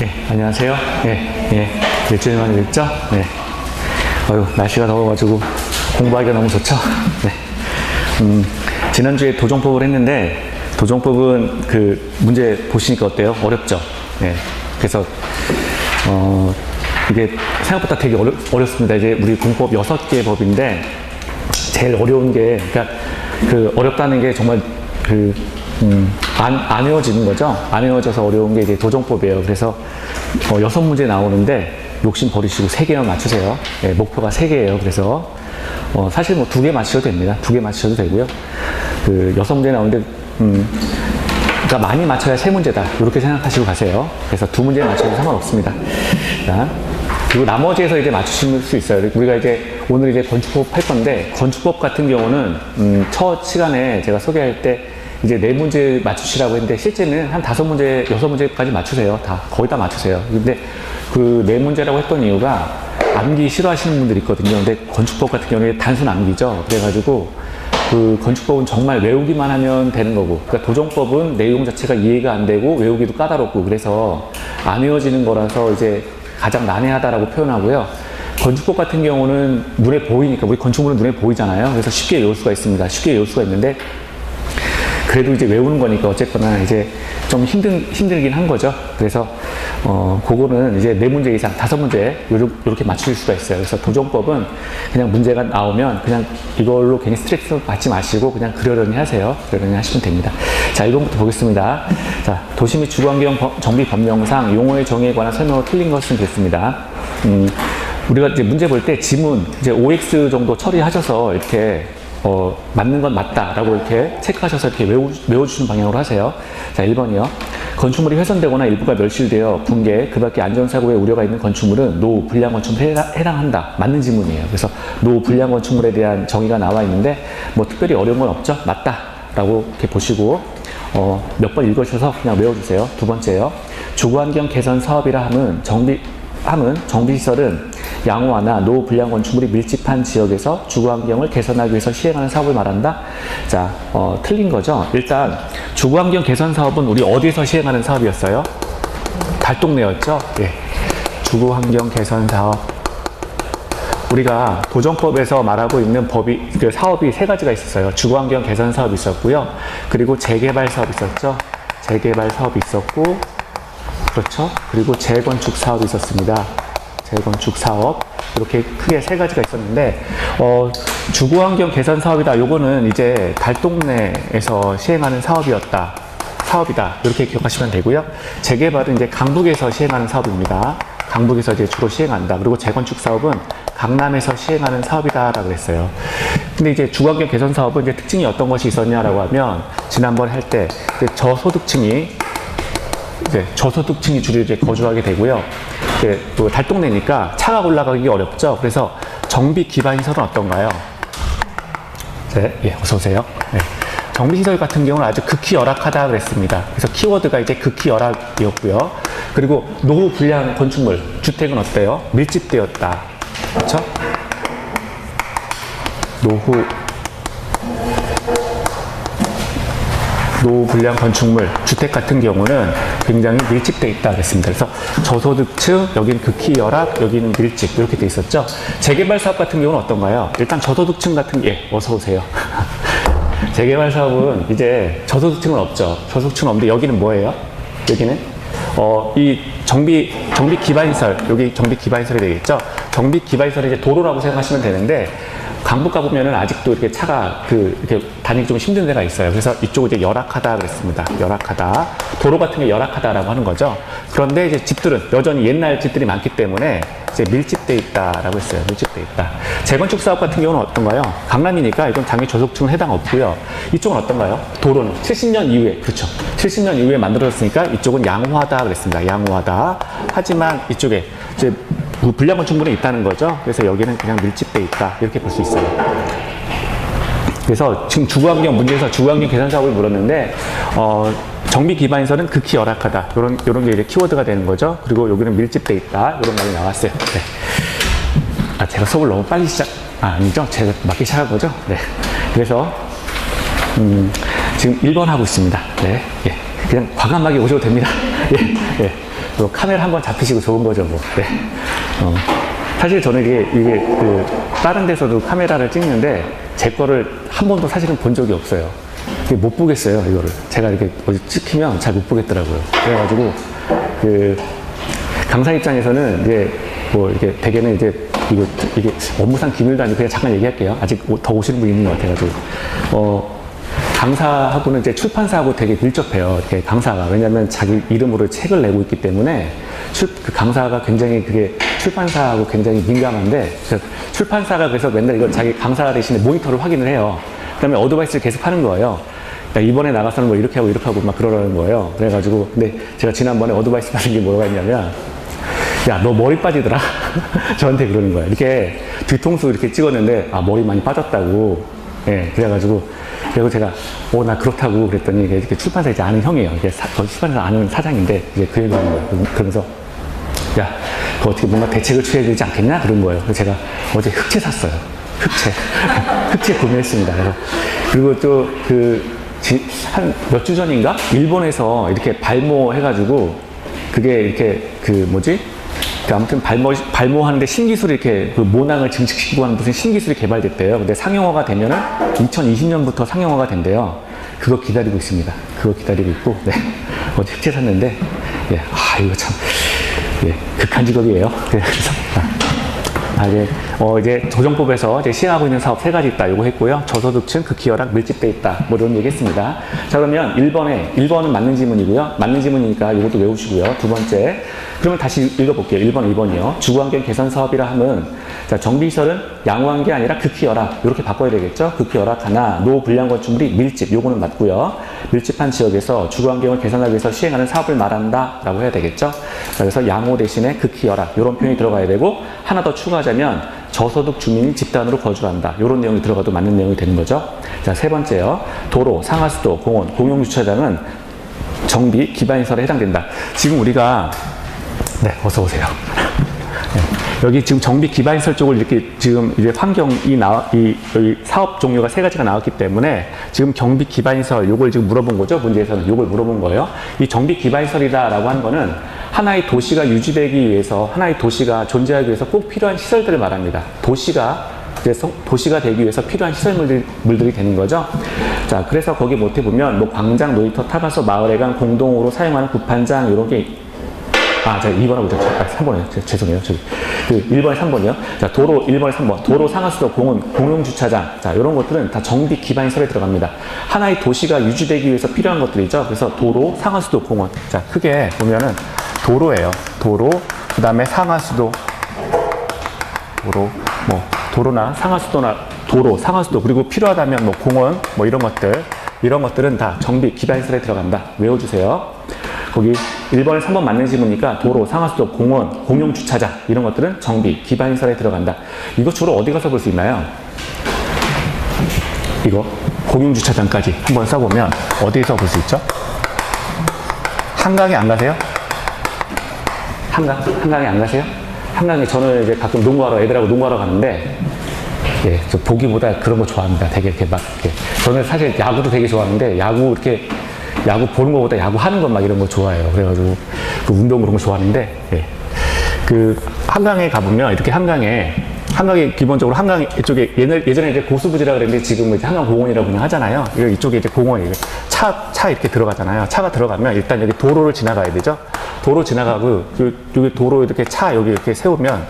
네, 안녕하세요. 네, 일주일 만에 뵙죠? 네. 날씨가 더워가지고 공부하기가 너무 좋죠? 네. 지난주에 도정법을 했는데, 도정법은 그 문제 보시니까 어때요? 어렵죠? 네. 그래서, 이게 생각보다 되게 어렵습니다. 이제 우리 공법 6개 법인데, 제일 어려운 게, 그러니까 그 어렵다는 게 정말 안 외워지는 거죠. 안 외워져서 어려운 게 이제 도정법이에요. 그래서 6문제 나오는데 욕심 버리시고 3개만 맞추세요. 네, 목표가 3개예요. 그래서 사실 뭐 2개 맞추셔도 됩니다. 2개 맞추셔도 되고요. 그 6문제 나오는데 그러니까 많이 맞춰야 3문제다. 이렇게 생각하시고 가세요. 그래서 2문제 맞춰도 상관없습니다. 자, 그리고 나머지에서 이제 맞추실 수 있어요. 우리가 이제 오늘 이제 건축법 할 건데, 건축법 같은 경우는 첫 시간에 제가 소개할 때 이제 4문제 맞추시라고 했는데, 실제는 한 5문제, 6문제까지 맞추세요. 거의 다 맞추세요. 근데 그 4문제라고 했던 이유가 암기 싫어하시는 분들이 있거든요. 근데 건축법 같은 경우에 단순 암기죠. 그래가지고 그 건축법은 정말 외우기만 하면 되는 거고, 그러니까 도정법은 내용 자체가 이해가 안 되고 외우기도 까다롭고, 그래서 안 외워지는 거라서 이제 가장 난해하다라고 표현하고요. 건축법 같은 경우는 눈에 보이니까, 우리 건축물은 눈에 보이잖아요. 그래서 쉽게 외울 수가 있습니다. 쉽게 외울 수가 있는데, 그래도 이제 외우는 거니까 어쨌거나 이제 좀 힘들긴 한 거죠. 그래서, 그거는 이제 4문제 이상, 5문제, 요렇게 맞추실 수가 있어요. 그래서 도정법은 그냥 문제가 나오면 그냥 이걸로 괜히 스트레스 받지 마시고 그냥 그러려니 하세요. 그러려니 하시면 됩니다. 자, 1번부터 보겠습니다. 자, 도시 및 주거환경 정비 법령상 용어의 정의에 관한 설명으로 틀린 것은 됐습니다. 우리가 이제 문제 볼 때 지문, 이제 OX 정도 처리하셔서 이렇게 맞는 건 맞다라고 이렇게 체크하셔서 이렇게 외워주시는 방향으로 하세요. 자, 1번이요. 건축물이 훼손되거나 일부가 멸실되어 붕괴, 그 밖에 안전사고의 우려가 있는 건축물은 노후 불량 건축물에 해당한다. 맞는 지문이에요. 그래서 노후 불량 건축물에 대한 정의가 나와 있는데, 뭐 특별히 어려운 건 없죠? 맞다라고 이렇게 보시고, 몇 번 읽으셔서 그냥 외워주세요. 2번째요. 주거환경 개선 사업이라 함은 정비시설은 양호화나 노후 불량 건축물이 밀집한 지역에서 주거환경을 개선하기 위해서 시행하는 사업을 말한다. 자, 틀린 거죠. 일단 주거환경 개선 사업은 우리 어디에서 시행하는 사업이었어요? 달동네였죠. 예. 주거환경 개선 사업. 우리가 도정법에서 말하고 있는 그 사업이 3가지가 있었어요. 주거환경 개선 사업이 있었고요. 그리고 재개발 사업이 있었죠. 재개발 사업이 있었고, 그렇죠. 그리고 재건축 사업이 있었습니다. 재건축 사업. 이렇게 크게 3가지가 있었는데, 주거환경 개선 사업이다. 요거는 이제 달동네에서 시행하는 사업이다. 이렇게 기억하시면 되고요. 재개발은 이제 강북에서 시행하는 사업입니다. 강북에서 이제 주로 시행한다. 그리고 재건축 사업은 강남에서 시행하는 사업이다라고 했어요. 근데 이제 주거환경 개선 사업은 이제 특징이 어떤 것이 있었냐라고 하면, 지난번 할 때 저소득층이 주로 이제 거주하게 되고요. 또 달동네니까 차가 올라가기 어렵죠. 그래서 정비 기반 시설은 어떤가요? 네, 예, 어서 오세요. 네. 정비 시설 같은 경우는 아주 극히 열악하다 그랬습니다. 그래서 키워드가 이제 극히 열악이었고요. 그리고 노후 불량 건축물, 주택은 어때요? 밀집되었다. 그렇죠? 노후 불량 건축물, 주택 같은 경우는 굉장히 밀집되어 있다 그랬습니다. 그래서 저소득층, 여기는 극히 열악, 여기는 밀집, 이렇게 돼 있었죠. 재개발 사업 같은 경우는 어떤가요? 일단 저소득층 어서 오세요. 재개발 사업은 이제 저소득층은 없죠. 저소득층은 없는데 여기는 뭐예요? 여기는 이 정비 기반시설, 여기 정비 기반시설이 되겠죠. 정비 기반시설이 이제 도로라고 생각하시면 되는데, 강북 가보면은 아직도 이렇게 차가 이렇게 다니기 좀 힘든 데가 있어요. 그래서 이쪽은 이제 열악하다 그랬습니다. 열악하다. 도로 같은 게 열악하다라고 하는 거죠. 그런데 이제 집들은 여전히 옛날 집들이 많기 때문에 이제 밀집돼 있다라고 했어요. 밀집돼 있다. 재건축 사업 같은 경우는 어떤가요? 강남이니까 이건 당연히 저소득층은 해당 없고요. 이쪽은 어떤가요? 도로는 70년 이후에, 그렇죠. 70년 이후에 만들어졌으니까 이쪽은 양호하다 그랬습니다. 양호하다. 하지만 이쪽에 이제 불량 건축물이 있다는 거죠. 그래서 여기는 그냥 밀집돼 있다. 이렇게 볼 수 있어요. 그래서 지금 주거환경 문제에서 주거환경 개선 사업을 물었는데, 정비 기반시설은 극히 열악하다. 요런 게 이제 키워드가 되는 거죠. 그리고 여기는 밀집돼 있다. 이런 말이 나왔어요. 네. 제가 수업을 너무 빨리 아니죠? 제가 맞게 시작한 거죠? 네. 그래서, 지금 1번 하고 있습니다. 네. 예. 그냥 과감하게 오셔도 됩니다. 예. 예. 또 카메라 한번 잡히시고 좋은 거죠, 뭐. 네. 사실 저는 이게 다른 데서도 카메라를 찍는데 제 거를 한 번도 사실은 본 적이 없어요. 이게 못 보겠어요, 이거를. 제가 이렇게 어디 찍히면 잘 못 보겠더라고요. 그래가지고, 강사 입장에서는 이제 뭐 이렇게 대개는 이제 이게 업무상 기밀도 아니고 그냥 잠깐 얘기할게요. 아직 더 오시는 분 있는 것 같아가지고. 강사하고는 이제 출판사하고 되게 밀접해요. 이렇게 강사가. 왜냐면 자기 이름으로 책을 내고 있기 때문에 그 강사가 굉장히 그게 출판사하고 굉장히 민감한데 출판사가 그래서 맨날 이걸 자기 강사 대신에 모니터를 확인을 해요. 그 다음에 어드바이스를 계속 하는 거예요. 야, 이번에 나가서는 뭐 이렇게 하고 막 그러라는 거예요. 그래가지고 근데 제가 지난번에 어드바이스 받은 게 뭐가 있냐면 야, 너 머리 빠지더라? 저한테 그러는 거예요. 이렇게 뒤통수 이렇게 찍었는데 아, 머리 많이 빠졌다고. 예, 그래가지고 그리고 제가 나 그렇다고 그랬더니 이렇게 출판사 이제 아는 형이에요. 이게 출판사 아는 사장인데 이제 그 얘기를 하는 거예요. 그러면서 야, 그거 어떻게 뭔가 대책을 취해야 되지 않겠냐? 그런 거예요. 그래서 제가 어제 흑채 샀어요. 흑채. 흑채 구매했습니다. 그리고 또 한 몇 주 전인가? 일본에서 이렇게 발모해가지고 그게 이렇게 아무튼 발모하는데 신기술이 이렇게 모낭을 증식시키고 하는 무슨 신기술이 개발됐대요. 근데 상용화가 되면은 2020년부터 상용화가 된대요. 그거 기다리고 있습니다. 그거 기다리고 있고, 네. 어제 흑채 샀는데, 예, 이거 참, 예, 극한 직업이에요. 그래서, 이제 조정법에서 이제 시행하고 있는 사업 3가지 있다. 요거 했고요. 저소득층, 극희열학, 밀집돼 있다. 뭐 이런 얘기 했습니다. 자, 그러면 1번은 맞는 지문이고요. 맞는 지문이니까 이것도 외우시고요. 두 번째. 그러면 다시 읽어볼게요. 1번, 2번이요. 주거환경 개선 사업이라 하면, 자, 정비시설은 양호한 게 아니라 극희열학. 이렇게 바꿔야 되겠죠? 극희열학 하나, 노불량 건축물이 밀집. 요거는 맞고요. 밀집한 지역에서 주거환경을 개선하기 위해서 시행하는 사업을 말한다. 라고 해야 되겠죠? 자, 그래서 양호 대신에 극희열학. 요런 표현이 들어가야 되고, 하나 더 추가하자면, 저소득 주민이 집단으로 거주한다. 이런 내용이 들어가도 맞는 내용이 되는 거죠. 자, 3번째요. 도로, 상하수도, 공원, 공용주차장은 정비, 기반시설에 해당된다. 지금 우리가 네, 어서 오세요. 네, 여기 지금 정비 기반시설 쪽을 이렇게 지금 이제 여기 사업 종류가 3가지가 나왔기 때문에 지금 정비 기반시설 요걸 지금 물어본 거죠. 문제에서는 요걸 물어본 거예요. 이 정비 기반시설이다라고 한 거는 하나의 도시가 유지되기 위해서, 하나의 도시가 존재하기 위해서 꼭 필요한 시설들을 말합니다. 도시가 되기 위해서 필요한 시설물들이 되는 거죠. 자, 그래서 거기 못해 보면 뭐 광장, 놀이터, 타가소, 마을회관 공동으로 사용하는 부판장 이런 게 자, 2번하고 3번이요. 죄송해요. 1번에 3번이요. 자, 도로 1번에 3번. 도로, 상하수도, 공원, 공용주차장. 자, 이런 것들은 다 정비 기반시설에 들어갑니다. 하나의 도시가 유지되기 위해서 필요한 것들이죠. 그래서 도로, 상하수도, 공원. 자, 크게 보면은 도로예요. 도로, 그 다음에 상하수도, 도로나 상하수도나 도로, 상하수도, 그리고 필요하다면 뭐 공원, 뭐 이런 것들은 다 정비 기반시설에 들어간다. 외워주세요. 거기 1번에 3번 맞는 지문이니까 도로, 상하수도, 공원, 공용주차장 이런 것들은 정비, 기반시설에 들어간다. 이거 주로 어디 가서 볼 수 있나요? 이거 공용주차장까지 한번 써보면 어디서 볼 수 있죠? 한강에 안 가세요? 한강에 안 가세요? 한강에 저는 이제 가끔 애들하고 농구하러 가는데 예, 저 보기보다 그런 거 좋아합니다. 되게 이렇게 저는 사실 야구도 되게 좋아하는데 야구 보는 것보다 야구 하는 것 막 이런 거 좋아해요. 그래가지고 운동 그런 거 좋아하는데 예. 한강에 가보면 이렇게 한강에 기본적으로 한강 이쪽에 예전에 이제 고수부지라 그랬는데 지금 이제 한강공원이라고 그냥 하잖아요. 이쪽에 이제 공원이 차 이렇게 들어가잖아요. 차가 들어가면 일단 여기 도로를 지나가야 되죠. 도로 지나가고 여기 도로 이렇게 여기 이렇게 세우면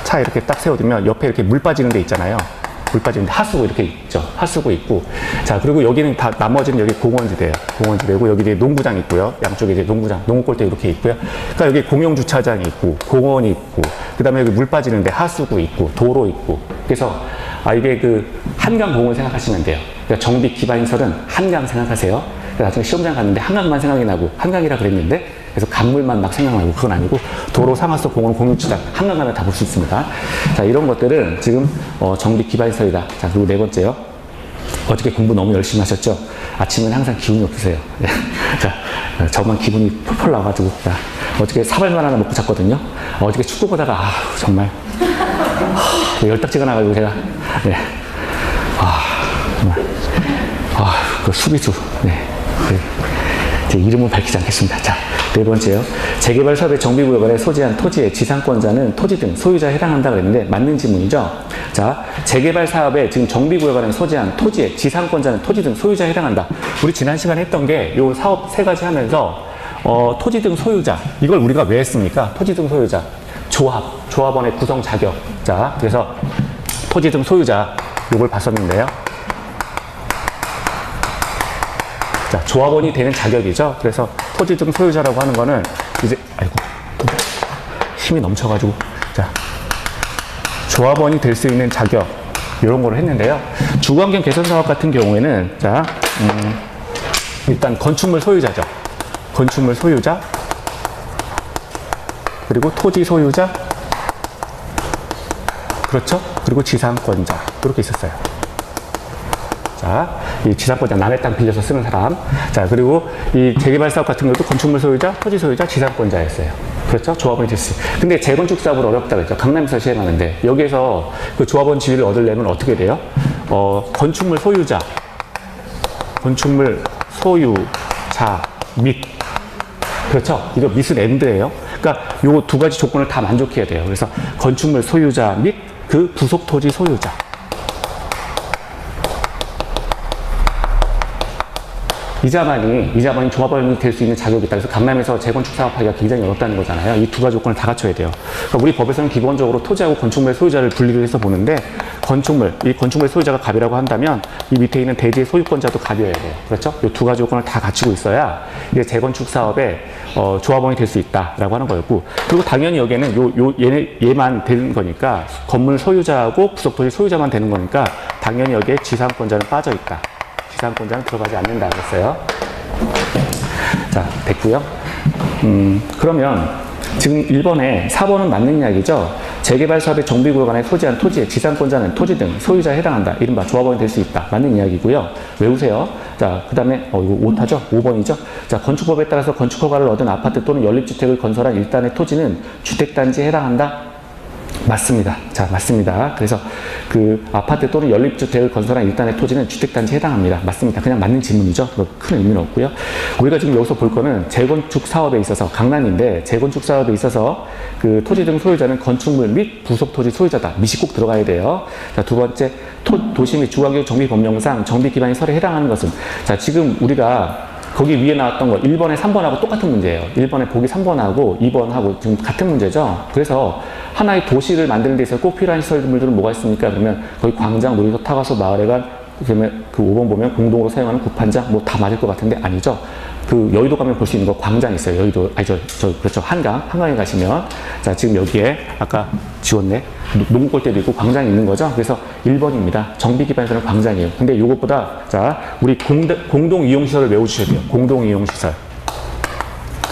차 이렇게 딱 세워두면 옆에 이렇게 물 빠지는 데 있잖아요. 물 빠지는데 하수구 이렇게 있죠. 하수구 있고. 자, 그리고 여기는 다 나머지는 여기 공원지대예요. 공원지대고 여기 이제 농구장 있고요. 양쪽에 이제 농구골대 이렇게 있고요. 그러니까 여기 공용주차장이 있고 공원이 있고 그다음에 여기 물 빠지는데 하수구 있고 도로 있고. 그래서 이게 한강공원 생각하시면 돼요. 그러니까 정비 기반시설은 한강 생각하세요. 나중에 시험장 갔는데 한강만 생각이 나고 한강이라 그랬는데 그래서 강물만 막 생각나고 그건 아니고 도로, 상하수도, 공원, 공용주차장 한강 가면 다 볼 수 있습니다. 자, 이런 것들은 지금 정비 기반시설이다. 자, 그리고 4번째요. 어저께 공부 너무 열심히 하셨죠? 아침엔 항상 기운이 없으세요. 자, 저만 기분이 펄펄 나와가지고 어저께 사발만 하나 먹고 잤거든요. 어저께 축구 보다가 정말 열딱지가 나가지고 제가 정말 그 수비수 제 이름은 밝히지 않겠습니다. 자, 네 번째요. 재개발 사업의 정비구역 안에 소재한 토지의 지상권자는 토지 등 소유자에 해당한다 그랬는데 맞는 지문이죠. 자, 재개발 사업에 지금 정비구역 안에 소재한 토지의 지상권자는 토지 등 소유자에 해당한다. 우리 지난 시간에 했던 게 요 사업 세 가지 하면서 토지 등 소유자, 이걸 우리가 왜 했습니까? 토지 등 소유자, 조합원의 구성 자격. 자, 그래서 토지 등 소유자 요걸 봤었는데요. 자, 조합원이 되는 자격이죠. 그래서 토지 등 소유자라고 하는 거는 이제 힘이 넘쳐가지고 자, 조합원이 될 수 있는 자격 이런 거를 했는데요. 주거환경 개선 사업 같은 경우에는 자, 일단 건축물 소유자죠. 건축물 소유자, 그리고 토지 소유자, 그렇죠? 그리고 지상권자 이렇게 있었어요. 자, 이 지상권자, 남의 땅 빌려서 쓰는 사람. 자, 그리고 이 재개발 사업 같은 경우도 건축물 소유자, 토지 소유자, 지상권자였어요. 그렇죠? 조합원이 될 수 있어요. 근데 재건축 사업을 어렵다고 했죠. 강남에서 시행하는데 여기에서 그 조합원 지위를 얻으려면 어떻게 돼요? 건축물 소유자, 건축물 소유자 및, 그렇죠? 이거 밋은 앤드예요. 그러니까 요 두 가지 조건을 다 만족해야 돼요. 그래서 건축물 소유자 및 그 부속 토지 소유자. 이자만이 조합원이 될 수 있는 자격이 있다. 그래서 강남에서 재건축 사업하기가 굉장히 어렵다는 거잖아요. 이 두 가지 조건을 다 갖춰야 돼요. 그러니까 우리 법에서는 기본적으로 토지하고 건축물의 소유자를 분리를 해서 보는데, 이 건축물의 소유자가 갑이라고 한다면 이 밑에 있는 대지의 소유권자도 갑이어야 돼요. 그렇죠? 이 두 가지 조건을 다 갖추고 있어야 이제 재건축 사업에 조합원이 될 수 있다라고 하는 거였고, 그리고 당연히 여기에는 얘만 되는 거니까, 건물 소유자하고 부속 토지 소유자만 되는 거니까 당연히 여기에 지상권자는 빠져 있다. 지상권자는 들어가지 않는다 그랬어요. 자, 됐고요. 그러면 지금 1번에 4번은 맞는 이야기죠. 재개발 사업의 정비구역 안에 소재한 토지의 지상권자는 토지 등 소유자에 해당한다. 이른바 조합원이 될 수 있다. 맞는 이야기고요. 외우세요. 자, 그 다음에 이거 오타죠? 5번이죠. 자, 건축법에 따라서 건축허가를 얻은 아파트 또는 연립주택을 건설한 일단의 토지는 주택단지에 해당한다. 맞습니다. 자, 맞습니다. 그래서 그 아파트 또는 연립주택을 건설한 일단의 토지는 주택단지에 해당합니다. 맞습니다. 그냥 맞는 질문이죠. 큰 의미는 없고요. 우리가 지금 여기서 볼 거는 재건축 사업에 있어서, 강남인데 재건축 사업에 있어서 그 토지 등 소유자는 건축물 및 부속 토지 소유자다. 밑이 꼭 들어가야 돼요. 자, 두 번째, 도시 및 주거환경 정비 법령상 정비 기반의 설에 해당하는 것은, 자, 지금 우리가 거기 위에 나왔던 거 1번에 3번하고 똑같은 문제예요. 1번에 보기 3번하고 2번하고 지금 같은 문제죠. 그래서 하나의 도시를 만드는 데 있어서 꼭 필요한 시설물들은 뭐가 있습니까? 그러면 거기 광장, 놀이터, 타가소, 마을회관, 그러면 그 5번 보면 공동으로 사용하는 구판장, 뭐 다 맞을 것 같은데 아니죠. 그 여의도 가면 볼 수 있는 거 광장 있어요. 여의도, 그렇죠. 한강에 가시면. 자, 지금 여기에 아까 지웠네. 농구골대도 있고 광장이 있는 거죠. 그래서 1번입니다. 정비기반에서는 광장이에요. 근데 요것보다, 자, 우리 공동이용시설을 외워주셔야 돼요. 공동이용시설.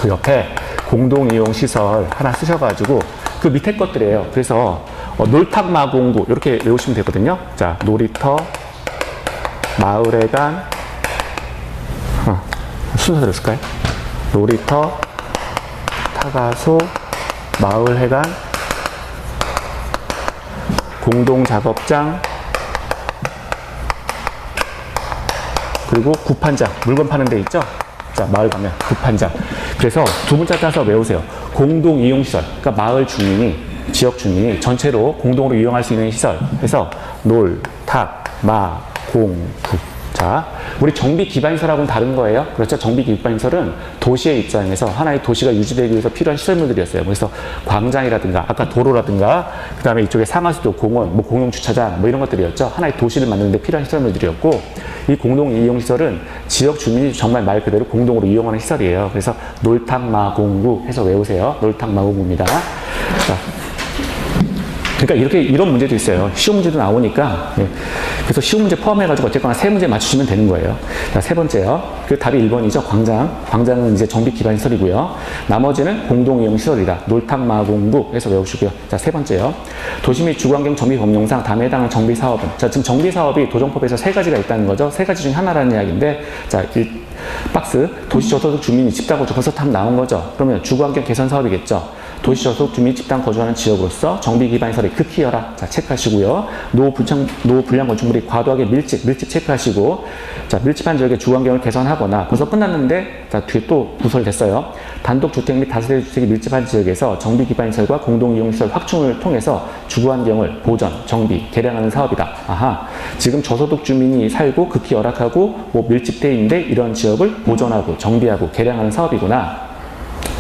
그 옆에 공동이용시설 하나 쓰셔가지고 그 밑에 것들이에요. 그래서 놀탁마공구 이렇게 외우시면 되거든요. 자, 놀이터, 마을회관, 순서대로 쓸까요? 놀이터, 타가소, 마을회관, 공동작업장, 그리고 구판장, 물건 파는 데 있죠? 자, 마을 가면 구판장. 그래서 두 문자 따서 외우세요. 공동이용시설, 그러니까 마을 주민이, 지역 주민이 전체로 공동으로 이용할 수 있는 시설. 그래서 놀, 탁, 마, 공, 구. 자, 우리 정비기반시설하고는 다른 거예요. 그렇죠? 정비기반시설은 도시의 입장에서 하나의 도시가 유지되기 위해서 필요한 시설물들이었어요. 그래서 광장이라든가, 아까 도로라든가, 그 다음에 이쪽에 상하수도, 공원, 뭐 공용주차장, 뭐 이런 것들이었죠. 하나의 도시를 만드는 데 필요한 시설물들이었고, 이 공동이용시설은 지역 주민이 정말 말 그대로 공동으로 이용하는 시설이에요. 그래서 놀탁마공구 해서 외우세요. 놀탁마공구입니다. 자, 그러니까 이런 문제도 있어요. 쉬운 문제도 나오니까. 예. 그래서 쉬운 문제 포함해가지고 어쨌거나 세 문제 맞추시면 되는 거예요. 자, 세 번째요. 그 답이 1번이죠. 광장. 광장은 이제 정비기반시설이고요. 나머지는 공동이용시설이다. 놀탁마공구 해서 외우시고요. 자, 세 번째요. 도시 및 주거환경 정비법령상 다음에 해당하는 정비사업은. 자, 지금 정비사업이 도정법에서 세 가지가 있다는 거죠. 세 가지 중에 하나라는 이야기인데, 자, 박스. 도시 저소득 주민이 집 사고 벌써 답 나온 거죠. 그러면 주거환경 개선 사업이겠죠. 도시저소득 주민 집단 거주하는 지역으로서 정비 기반 시설이 극히 열악. 자, 체크하시고요. 노후 불량 건축물이 과도하게 밀집 체크하시고, 자, 밀집한 지역의 주거 환경을 개선하거나, 벌써 끝났는데, 자, 뒤에 또 부설됐어요. 단독주택 및 다세대 주택이 밀집한 지역에서 정비 기반 시설과 공동이용시설 확충을 통해서 주거 환경을 보전, 정비, 개량하는 사업이다. 아하, 지금 저소득 주민이 살고 극히 열악하고 뭐 밀집돼 있는데 이런 지역을 보전하고 정비하고 개량하는 사업이구나.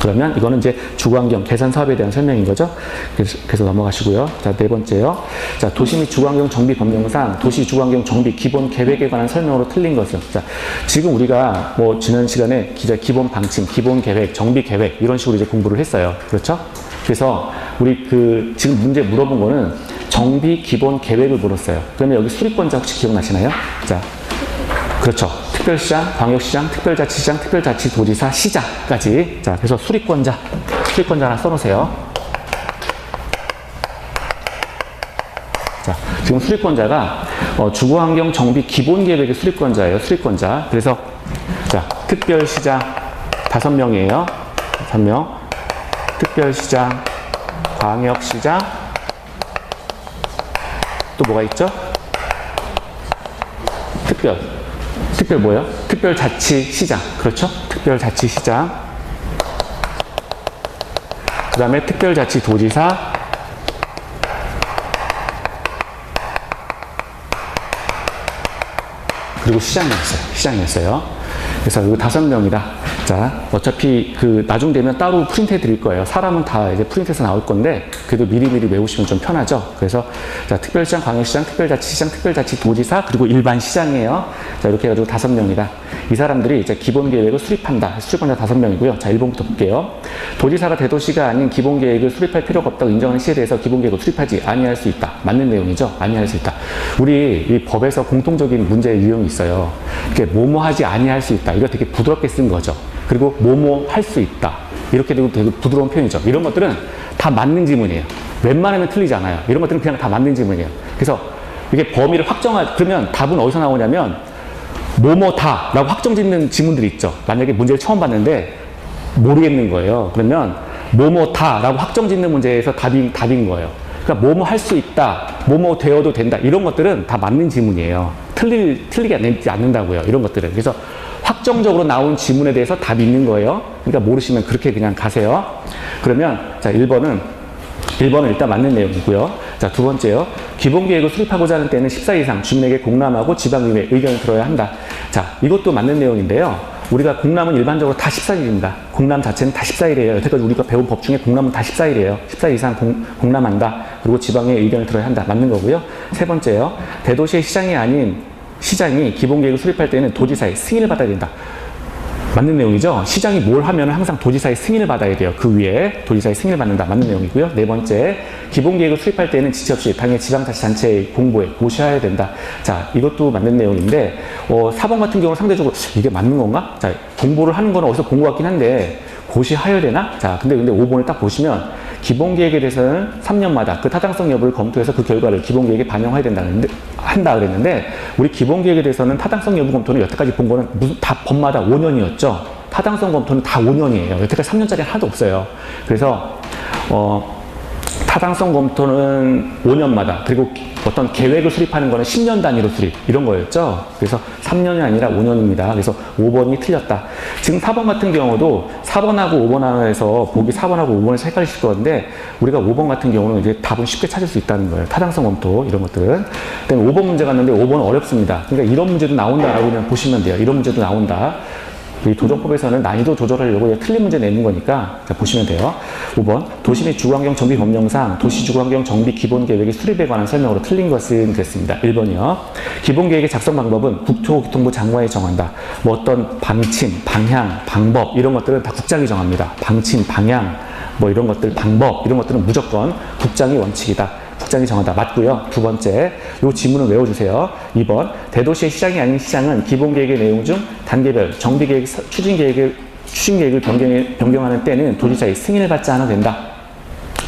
그러면 이거는 이제 주거환경 개선 사업에 대한 설명인 거죠. 그래서 넘어가시고요. 자, 네 번째요. 자, 도시 및 주거환경 정비 법령상 도시 주거환경 정비 기본 계획에 관한 설명으로 틀린 것은. 자, 지금 우리가 뭐 지난 시간에 기본 방침, 기본 계획, 정비 계획 이런 식으로 이제 공부를 했어요. 그렇죠? 그래서 우리 지금 문제 물어본 거는 정비 기본 계획을 물었어요. 그러면 여기 수립권자 혹시 기억나시나요? 자, 그렇죠. 특별시장, 광역시장, 특별자치시장, 특별자치도지사, 시장까지. 자, 그래서 수립권자 하나 써놓으세요. 자, 지금 수립권자가 주거환경 정비 기본계획의 수립권자예요. 수립권자. 그래서 자, 특별시장 5명이에요. 5명. 특별시장, 광역시장, 또 뭐가 있죠? 특별 뭐예요? 특별자치시장. 그렇죠? 특별자치시장. 그 다음에 특별자치도지사. 그리고 시장이었어요. 그래서 이거 5명이다. 자, 어차피 나중 되면 따로 프린트해 드릴 거예요. 사람은 다 이제 프린트해서 나올 건데, 그래도 미리미리 외우시면 좀 편하죠. 그래서, 자, 특별시장, 광역시장, 특별자치시장, 특별자치도지사, 그리고 일반 시장이에요. 자, 이렇게 해가지고 5명이다. 이 사람들이 이제 기본계획을 수립한다. 수립권자 5명이고요. 자, 1번부터 볼게요. 도지사가 대도시가 아닌 기본계획을 수립할 필요가 없다고 인정하는 시에 대해서 기본계획을 수립하지 아니할 수 있다. 맞는 내용이죠. 아니할 수 있다. 우리 이 법에서 공통적인 문제의 유형이 있어요. 이렇게 뭐뭐 하지 아니할 수 있다. 이거 되게 부드럽게 쓴 거죠. 그리고 뭐뭐 할 수 있다. 이렇게 되게 부드러운 표현이죠. 이런 것들은 다 맞는 지문이에요. 웬만하면 틀리지 않아요. 이런 것들은 그냥 다 맞는 지문이에요. 그래서 이게 범위를 그러면 답은 어디서 나오냐면 뭐뭐다 라고 확정 짓는 지문들이 있죠. 만약에 문제를 처음 봤는데 모르겠는 거예요. 그러면 뭐뭐다 라고 확정 짓는 문제에서 답인 거예요. 그러니까 뭐뭐 할 수 있다, 뭐뭐 되어도 된다, 이런 것들은 다 맞는 지문이에요. 틀리게 않는다고요. 이런 것들은. 그래서 확정적으로 나온 지문에 대해서 답이 있는 거예요. 그러니까 모르시면 그렇게 그냥 가세요. 그러면 자, 1번은 일단 맞는 내용이고요. 자, 2번째요. 기본계획을 수립하고자 하는 때는 14 이상 주민에게 공람하고 지방의회 의견을 들어야 한다. 자, 이것도 맞는 내용인데요. 우리가 공람은 일반적으로 다 14일입니다. 공람 자체는 다 14일이에요. 여태까지 우리가 배운 법 중에 공람은 다 14일이에요. 14 이상 공람한다. 그리고 지방의 의견을 들어야 한다. 맞는 거고요. 3번째요. 대도시의 시장이 아닌 시장이 기본계획을 수립할 때는 도지사의 승인을 받아야 된다. 맞는 내용이죠. 시장이 뭘 하면 항상 도지사의 승인을 받아야 돼요. 그 위에 도지사의 승인을 받는다. 맞는 내용이고요. 4번째, 기본계획을 수립할 때는 지체 없이 당의 지방자치단체의 공보에 고시해야 된다. 자, 이것도 맞는 내용인데 4번 같은 경우는 상대적으로 이게 맞는 건가? 자, 공보를 하는 거는 어디서 본 것 같긴 한데 고시하여야 되나? 자, 근데 5번을 딱 보시면 기본계획에 대해서는 3년마다 그 타당성 여부를 검토해서 그 결과를 기본계획에 반영해야 한다 그랬는데, 우리 기본계획에 대해서는 타당성 여부 검토는 여태까지 본 거는 다 법마다 5년이었죠. 타당성 검토는 다 5년이에요. 여태까지 3년짜리 하나도 없어요. 그래서 타당성 검토는 5년마다, 그리고 어떤 계획을 수립하는 거는 10년 단위로 수립, 이런 거였죠. 그래서 3년이 아니라 5년입니다. 그래서 5번이 틀렸다. 지금 4번 같은 경우도 4번하고 5번에서 보기 4번하고 5번에서 헷갈리실 건데, 우리가 5번 같은 경우는 이제 답은 쉽게 찾을 수 있다는 거예요. 타당성 검토, 이런 것들은. 그다음에 5번 문제 갔는데 5번은 어렵습니다. 그러니까 이런 문제도 나온다라고 그냥 보시면 돼요. 이런 문제도 나온다. 이 도정법에서는 난이도 조절하려고 틀린 문제 내는 거니까 자, 보시면 돼요. 5번, 도시 및 주거환경 정비 법령상 도시 주거환경 정비 기본계획의 수립에 관한 설명으로 틀린 것은 됐습니다. 1번이요. 기본계획의 작성 방법은 국토교통부 장관이 정한다. 뭐 어떤 방침, 방향, 방법 이런 것들은 다 국장이 정합니다. 방침, 방향, 뭐 이런 것들, 방법 이런 것들은 무조건 국장이 원칙이다. 국장이 정한다. 맞고요. 2번째, 이 지문을 외워주세요. 2번, 대도시의 시장이 아닌 시장은 기본계획의 내용 중 단계별 정비계획, 추진계획을 변경하는 때는 도지사의 승인을 받지 않아도 된다.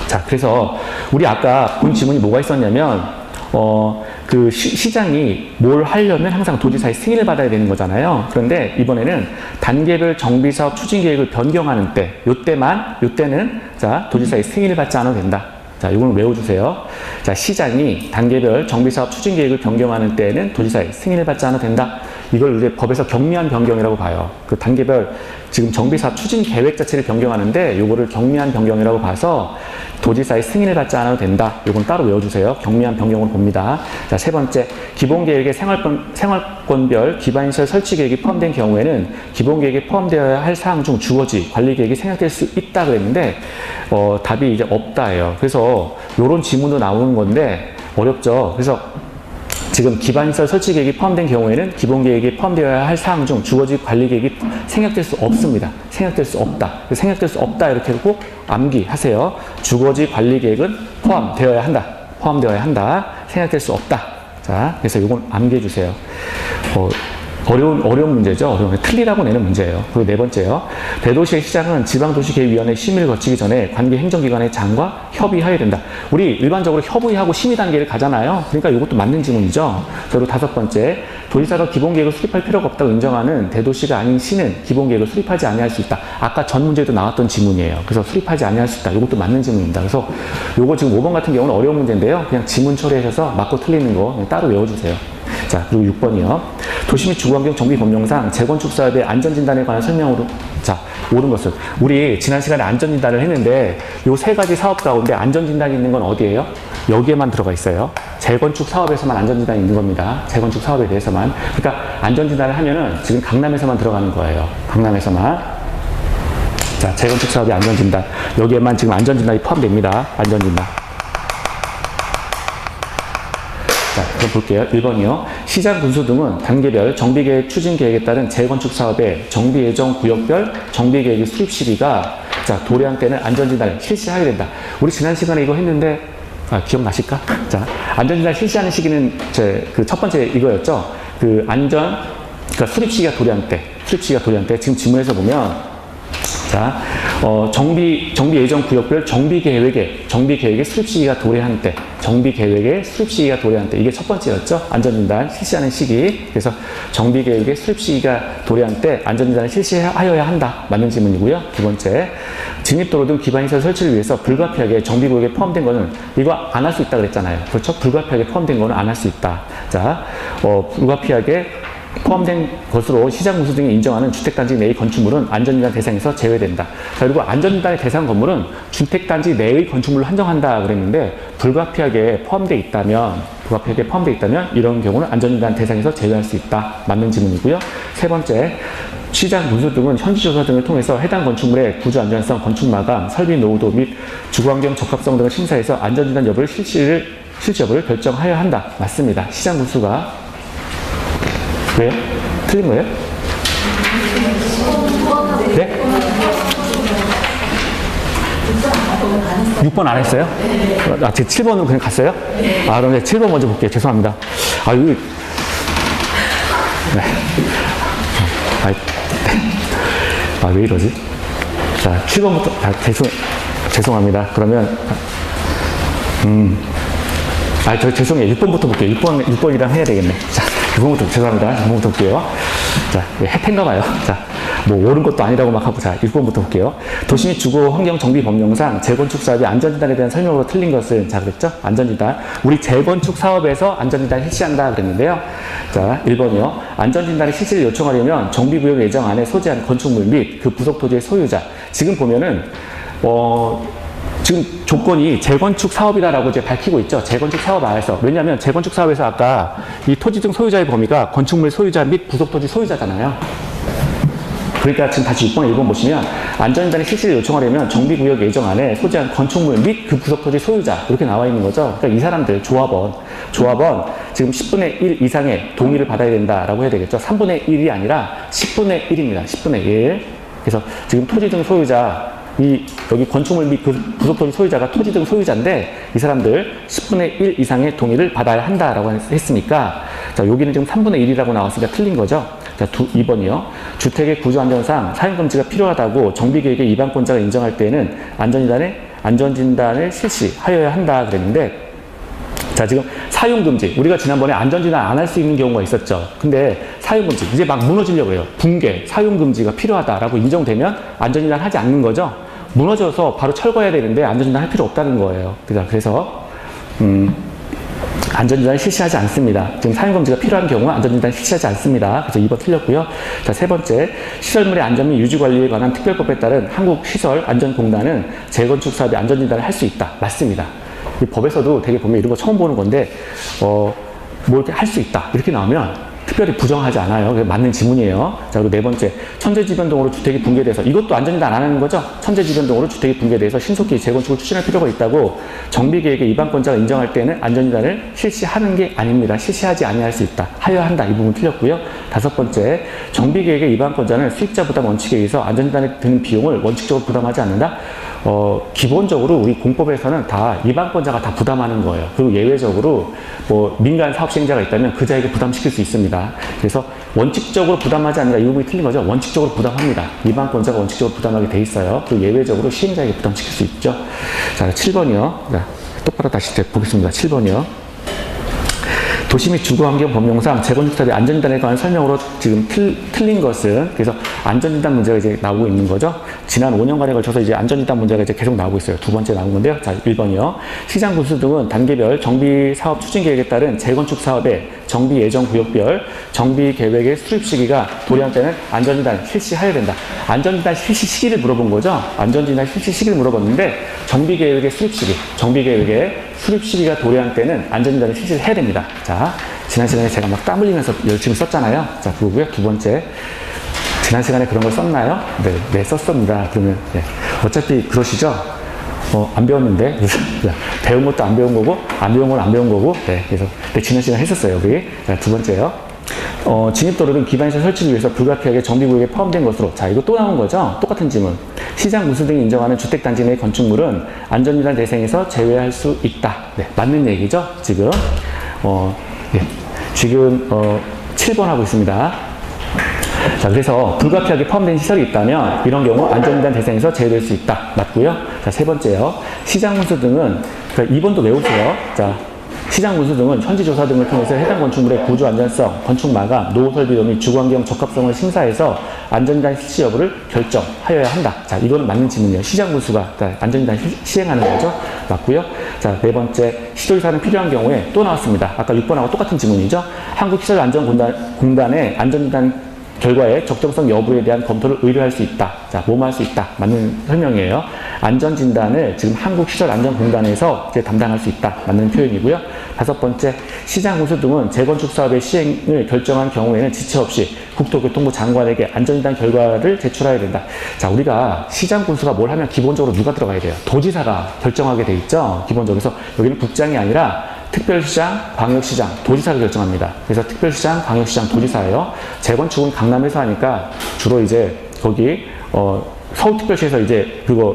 자, 그래서 우리 아까 본 지문이 뭐가 있었냐면 그 시장이 뭘 하려면 항상 도지사의 승인을 받아야 되는 거잖아요. 그런데 이번에는 단계별 정비사업 추진계획을 변경하는 때, 요때는 자, 도지사의 승인을 받지 않아도 된다. 자, 이걸 외워주세요. 자, 시장이 단계별 정비사업 추진 계획을 변경하는 때에는 도지사의 승인을 받지 않아도 된다. 이걸 이제 법에서 경미한 변경이라고 봐요. 그 단계별 지금 정비사업 추진 계획 자체를 변경하는데 요거를 경미한 변경이라고 봐서 도지사의 승인을 받지 않아도 된다. 요건 따로 외워주세요. 경미한 변경으로 봅니다. 자, 세 번째, 기본계획에 생활권별 기반시설 설치 계획이 포함된 경우에는 기본계획에 포함되어야 할 사항 중 주거지 관리계획이 생략될 수 있다 그랬는데 답이 이제 없다예요. 그래서 요런 지문도 나오는 건데 어렵죠. 그래서 지금 기반시설 설치 계획이 포함된 경우에는 기본계획에 포함되어야 할 사항 중 주거지 관리계획이 생략될 수 없습니다. 생략될 수 없다. 생략될 수 없다 이렇게 꼭 암기하세요. 주거지 관리계획은 포함되어야 한다. 포함되어야 한다. 생략될 수 없다. 자, 그래서 이건 암기해 주세요. 어려운 문제죠. 어려운 틀리라고 내는 문제예요. 그리고 네 번째요. 대도시의 시장은 지방도시계획위원회 심의를 거치기 전에 관계 행정기관의 장과 협의하여야 된다. 우리 일반적으로 협의하고 심의 단계를 가잖아요. 그러니까 이것도 맞는 지문이죠. 그리고 다섯 번째, 도지사가 기본계획을 수립할 필요가 없다고 인정하는 대도시가 아닌 시는 기본계획을 수립하지 아니할 수 있다. 아까 전 문제도 나왔던 지문이에요. 그래서 수립하지 아니할 수 있다. 이것도 맞는 지문입니다. 그래서 요거 지금 5번 같은 경우는 어려운 문제인데요. 그냥 지문 처리하셔서 맞고 틀리는 거 그냥 따로 외워주세요. 자, 그리고 6번이요. 도시 및 주거환경 정비 법령상 재건축 사업의 안전진단에 관한 설명으로, 자, 옳은 것은 우리 지난 시간에 안전진단을 했는데 요 세 가지 사업 가운데 안전진단이 있는 건 어디예요? 여기에만 들어가 있어요. 재건축 사업에서만 안전진단이 있는 겁니다. 재건축 사업에 대해서만. 그러니까 안전진단을 하면은 지금 강남에서만 들어가는 거예요. 강남에서만. 자, 재건축 사업의 안전진단. 여기에만 지금 안전진단이 포함됩니다. 안전진단. 자, 그럼 볼게요. 1번이요. 시장 군수 등은 단계별 정비계획 추진 계획에 따른 재건축 사업의 정비 예정 구역별 정비계획의 수립 시기가 자, 도래한 때는 안전진단을 실시하게 된다. 우리 지난 시간에 이거 했는데 기억나실까? 자, 안전진단 실시하는 시기는 그 첫 번째 이거였죠. 그러니까 수립 시기가 도래한 때, 지금 지문에서 보면 자, 정비 예정 구역별 정비 계획의 수립 시기가 도래한 때, 이게 첫 번째였죠. 안전진단 실시하는 시기. 그래서 정비 계획의 수립 시기가 도래한 때 안전진단을 실시하여야 한다. 맞는 질문이고요. 두 번째, 진입도로 등 기반시설 설치를 위해서 불가피하게 정비구역에 포함된 거는 이거 안 할 수 있다 그랬잖아요. 그렇죠? 불가피하게 포함된 거는 안 할 수 있다. 자, 불가피하게 포함된 것으로 시장 군수 등이 인정하는 주택단지 내의 건축물은 안전진단 대상에서 제외된다. 자, 그리고 안전진단의 대상 건물은 주택단지 내의 건축물을 한정한다 그랬는데 불가피하게 포함되어 있다면 이런 경우는 안전진단 대상에서 제외할 수 있다. 맞는 지문이고요. 세 번째, 시장 군수 등은 현지조사 등을 통해서 해당 건축물의 구조 안전성, 건축 마감, 설비 노후도 및 주거환경 적합성 등을 심사해서 안전진단 여부를 실시 여부를 결정하여야 한다. 맞습니다. 시장 군수가 왜요? 틀린 거예요? 네? 6번 안 했어요? 제 7번은 그냥 갔어요? 그럼 7번 먼저 볼게요. 죄송합니다. 네. 왜 이러지? 자, 7번부터, 죄송합니다. 그러면, 죄송해요. 6번부터 볼게요. 6번이랑 해야 되겠네. 자, 6번부터, 죄송합니다. 6번부터 볼게요. 자, 해태인가 봐요. 자, 옳은 것도 아니라고 막 하고, 자, 6번부터 볼게요. 도시 및 주거 환경 정비 법령상 재건축 사업의 안전진단에 대한 설명으로 틀린 것은, 자, 그랬죠? 안전진단. 우리 재건축 사업에서 안전진단을 실시한다 그랬는데요. 자, 1번이요. 안전진단의 실시를 요청하려면 정비구역 예정 안에 소재한 건축물 및 그 부속 토지의 소유자. 지금 보면은, 지금 조건이 재건축 사업이다라고 이제 밝히고 있죠. 재건축 사업 안에서. 왜냐하면 재건축 사업에서 아까 이 토지 등 소유자의 범위가 건축물 소유자 및 부속 토지 소유자잖아요. 그러니까 지금 다시 6번, 1번 보시면 안전진단의 실시를 요청하려면 정비구역 예정 안에 소재한 건축물 및 그 부속 토지 소유자 이렇게 나와 있는 거죠. 그러니까 이 사람들 조합원 지금 10분의 1 이상의 동의를 받아야 된다라고 해야 되겠죠. 3분의 1이 아니라 10분의 1입니다. 10분의 1. 그래서 지금 토지 등 소유자 여기 건축물 및 그 부속토지 소유자가 토지 등 소유자인데 이 사람들 10분의 1 이상의 동의를 받아야 한다라고 했으니까 자, 여기는 지금 3분의 1이라고 나왔으니까 틀린 거죠. 자, 2번이요. 주택의 구조 안전상 사용금지가 필요하다고 정비계획의 입안권자가 인정할 때에는 안전진단을 실시하여야 한다 그랬는데 자, 지금 사용금지. 우리가 지난번에 안전진단 안 할 수 있는 경우가 있었죠. 근데 사용금지. 이제 막 무너지려고 해요. 붕괴, 사용금지가 필요하다라고 인정되면 안전진단 하지 않는 거죠. 무너져서 바로 철거해야 되는데 안전진단 할 필요 없다는 거예요. 그래서 안전진단을 실시하지 않습니다. 지금 사용검지가 필요한 경우는 안전진단을 실시하지 않습니다. 그래서 2번 틀렸고요. 자, 세 번째, 시설물의 안전 및 유지 관리에 관한 특별법에 따른 한국시설안전공단은 재건축 사업의 안전진단을 할 수 있다. 맞습니다. 이 법에서도 되게 보면 이런 거 처음 보는 건데, 뭐 이렇게 할 수 있다. 이렇게 나오면 특별히 부정하지 않아요. 맞는 지문이에요. 자, 그리고 네 번째, 천재지변동으로 주택이 붕괴돼서, 이것도 안전진단 안 하는 거죠? 천재지변동으로 주택이 붕괴돼서 신속히 재건축을 추진할 필요가 있다고 정비계획의 위반권자가 인정할 때는 안전진단을 실시하는 게 아닙니다. 실시하지 아니할 수 있다. 하여야 한다. 이 부분 틀렸고요. 다섯 번째, 정비계획의 위반권자는 수익자 부담 원칙에 의해서 안전진단에 드는 비용을 원칙적으로 부담하지 않는다. 기본적으로 우리 공법에서는 다 위반권자가 다 부담하는 거예요. 그리고 예외적으로 뭐 민간 사업 시행자가 있다면 그 자에게 부담시킬 수 있습니다. 그래서 원칙적으로 부담하지 않는다. 이 부분이 틀린 거죠. 원칙적으로 부담합니다. 위반권자가 원칙적으로 부담하게 돼 있어요. 그리고 예외적으로 시행자에게 부담시킬 수 있죠. 자, 7번이요. 자, 똑바로 다시 보겠습니다. 7번이요. 도시 및 주거환경법령상 재건축 사업의 안전진단에 관한 설명으로 지금 틀린 것은, 그래서 안전진단 문제가 이제 나오고 있는 거죠. 지난 5년간에 걸쳐서 이제 안전진단 문제가 이제 계속 나오고 있어요. 두 번째 나온 건데요. 자, 1번이요. 시장 군수 등은 단계별 정비 사업 추진 계획에 따른 재건축 사업의 정비 예정 구역별 정비 계획의 수립 시기가 도래한 때는 안전진단 실시해야 된다. 안전진단 실시 시기를 물어본 거죠. 안전진단 실시 시기를 물어봤는데 정비 계획의 수립 시기, 정비 계획의 수립 시기가 도래한 때는 안전진단을 실시를 해야 됩니다. 자, 지난 시간에 제가 막 땀 흘리면서 열심히 썼잖아요. 자, 그거고요. 두 번째, 지난 시간에 그런 걸 썼나요? 네, 썼습니다. 그러면 네. 어차피 그러시죠? 안 배웠는데 배운 것도 안 배운 거고 안 배운 건 안 배운 거고. 네, 그래서 지난 시간에 했었어요. 여기. 자, 두 번째요. 진입도로는 기반시설 설치를 위해서 불가피하게 정비구역에 포함된 것으로. 자, 이거 또 나온 거죠? 똑같은 지문. 시장 군수 등이 인정하는 주택단지 내 건축물은 안전진단 대상에서 제외할 수 있다. 네, 맞는 얘기죠? 지금. 네. 지금 7번 하고 있습니다. 자, 그래서 불가피하게 포함된 시설이 있다면 이런 경우 안전진단 대상에서 제외될 수 있다. 맞고요. 자, 세 번째요. 시장 군수 등은, 그러니까 2번도 외우세요. 자, 시장 군수 등은 현지 조사 등을 통해서 해당 건축물의 구조 안전성, 건축 마감, 노후 설비도 및 주거환경 적합성을 심사해서 안전진단 실시 여부를 결정하여야 한다. 자, 이거는 맞는 지문이에요. 시장 군수가 안전진단 시행하는 거죠. 맞고요. 자, 네 번째, 시도조사는 필요한 경우에 또 나왔습니다. 아까 6번하고 똑같은 지문이죠. 한국시설안전공단의 안전진단 결과에 적정성 여부에 대한 검토를 의뢰할 수 있다. 자, 뭐뭐 할 수 있다. 맞는 설명이에요. 안전진단을 지금 한국시설안전공단에서 이제 담당할 수 있다. 맞는 표현이고요. 다섯 번째, 시장군수 등은 재건축 사업의 시행을 결정한 경우에는 지체 없이 국토교통부 장관에게 안전진단 결과를 제출해야 된다. 자, 우리가 시장군수가 뭘 하면 기본적으로 누가 들어가야 돼요? 도지사가 결정하게 돼 있죠. 기본적으로. 그래서 여기는 국장이 아니라 특별시장, 광역시장, 도지사가 결정합니다. 그래서 특별시장, 광역시장, 도지사예요. 재건축은 강남에서 하니까 주로 이제 거기 서울특별시에서 이제 그거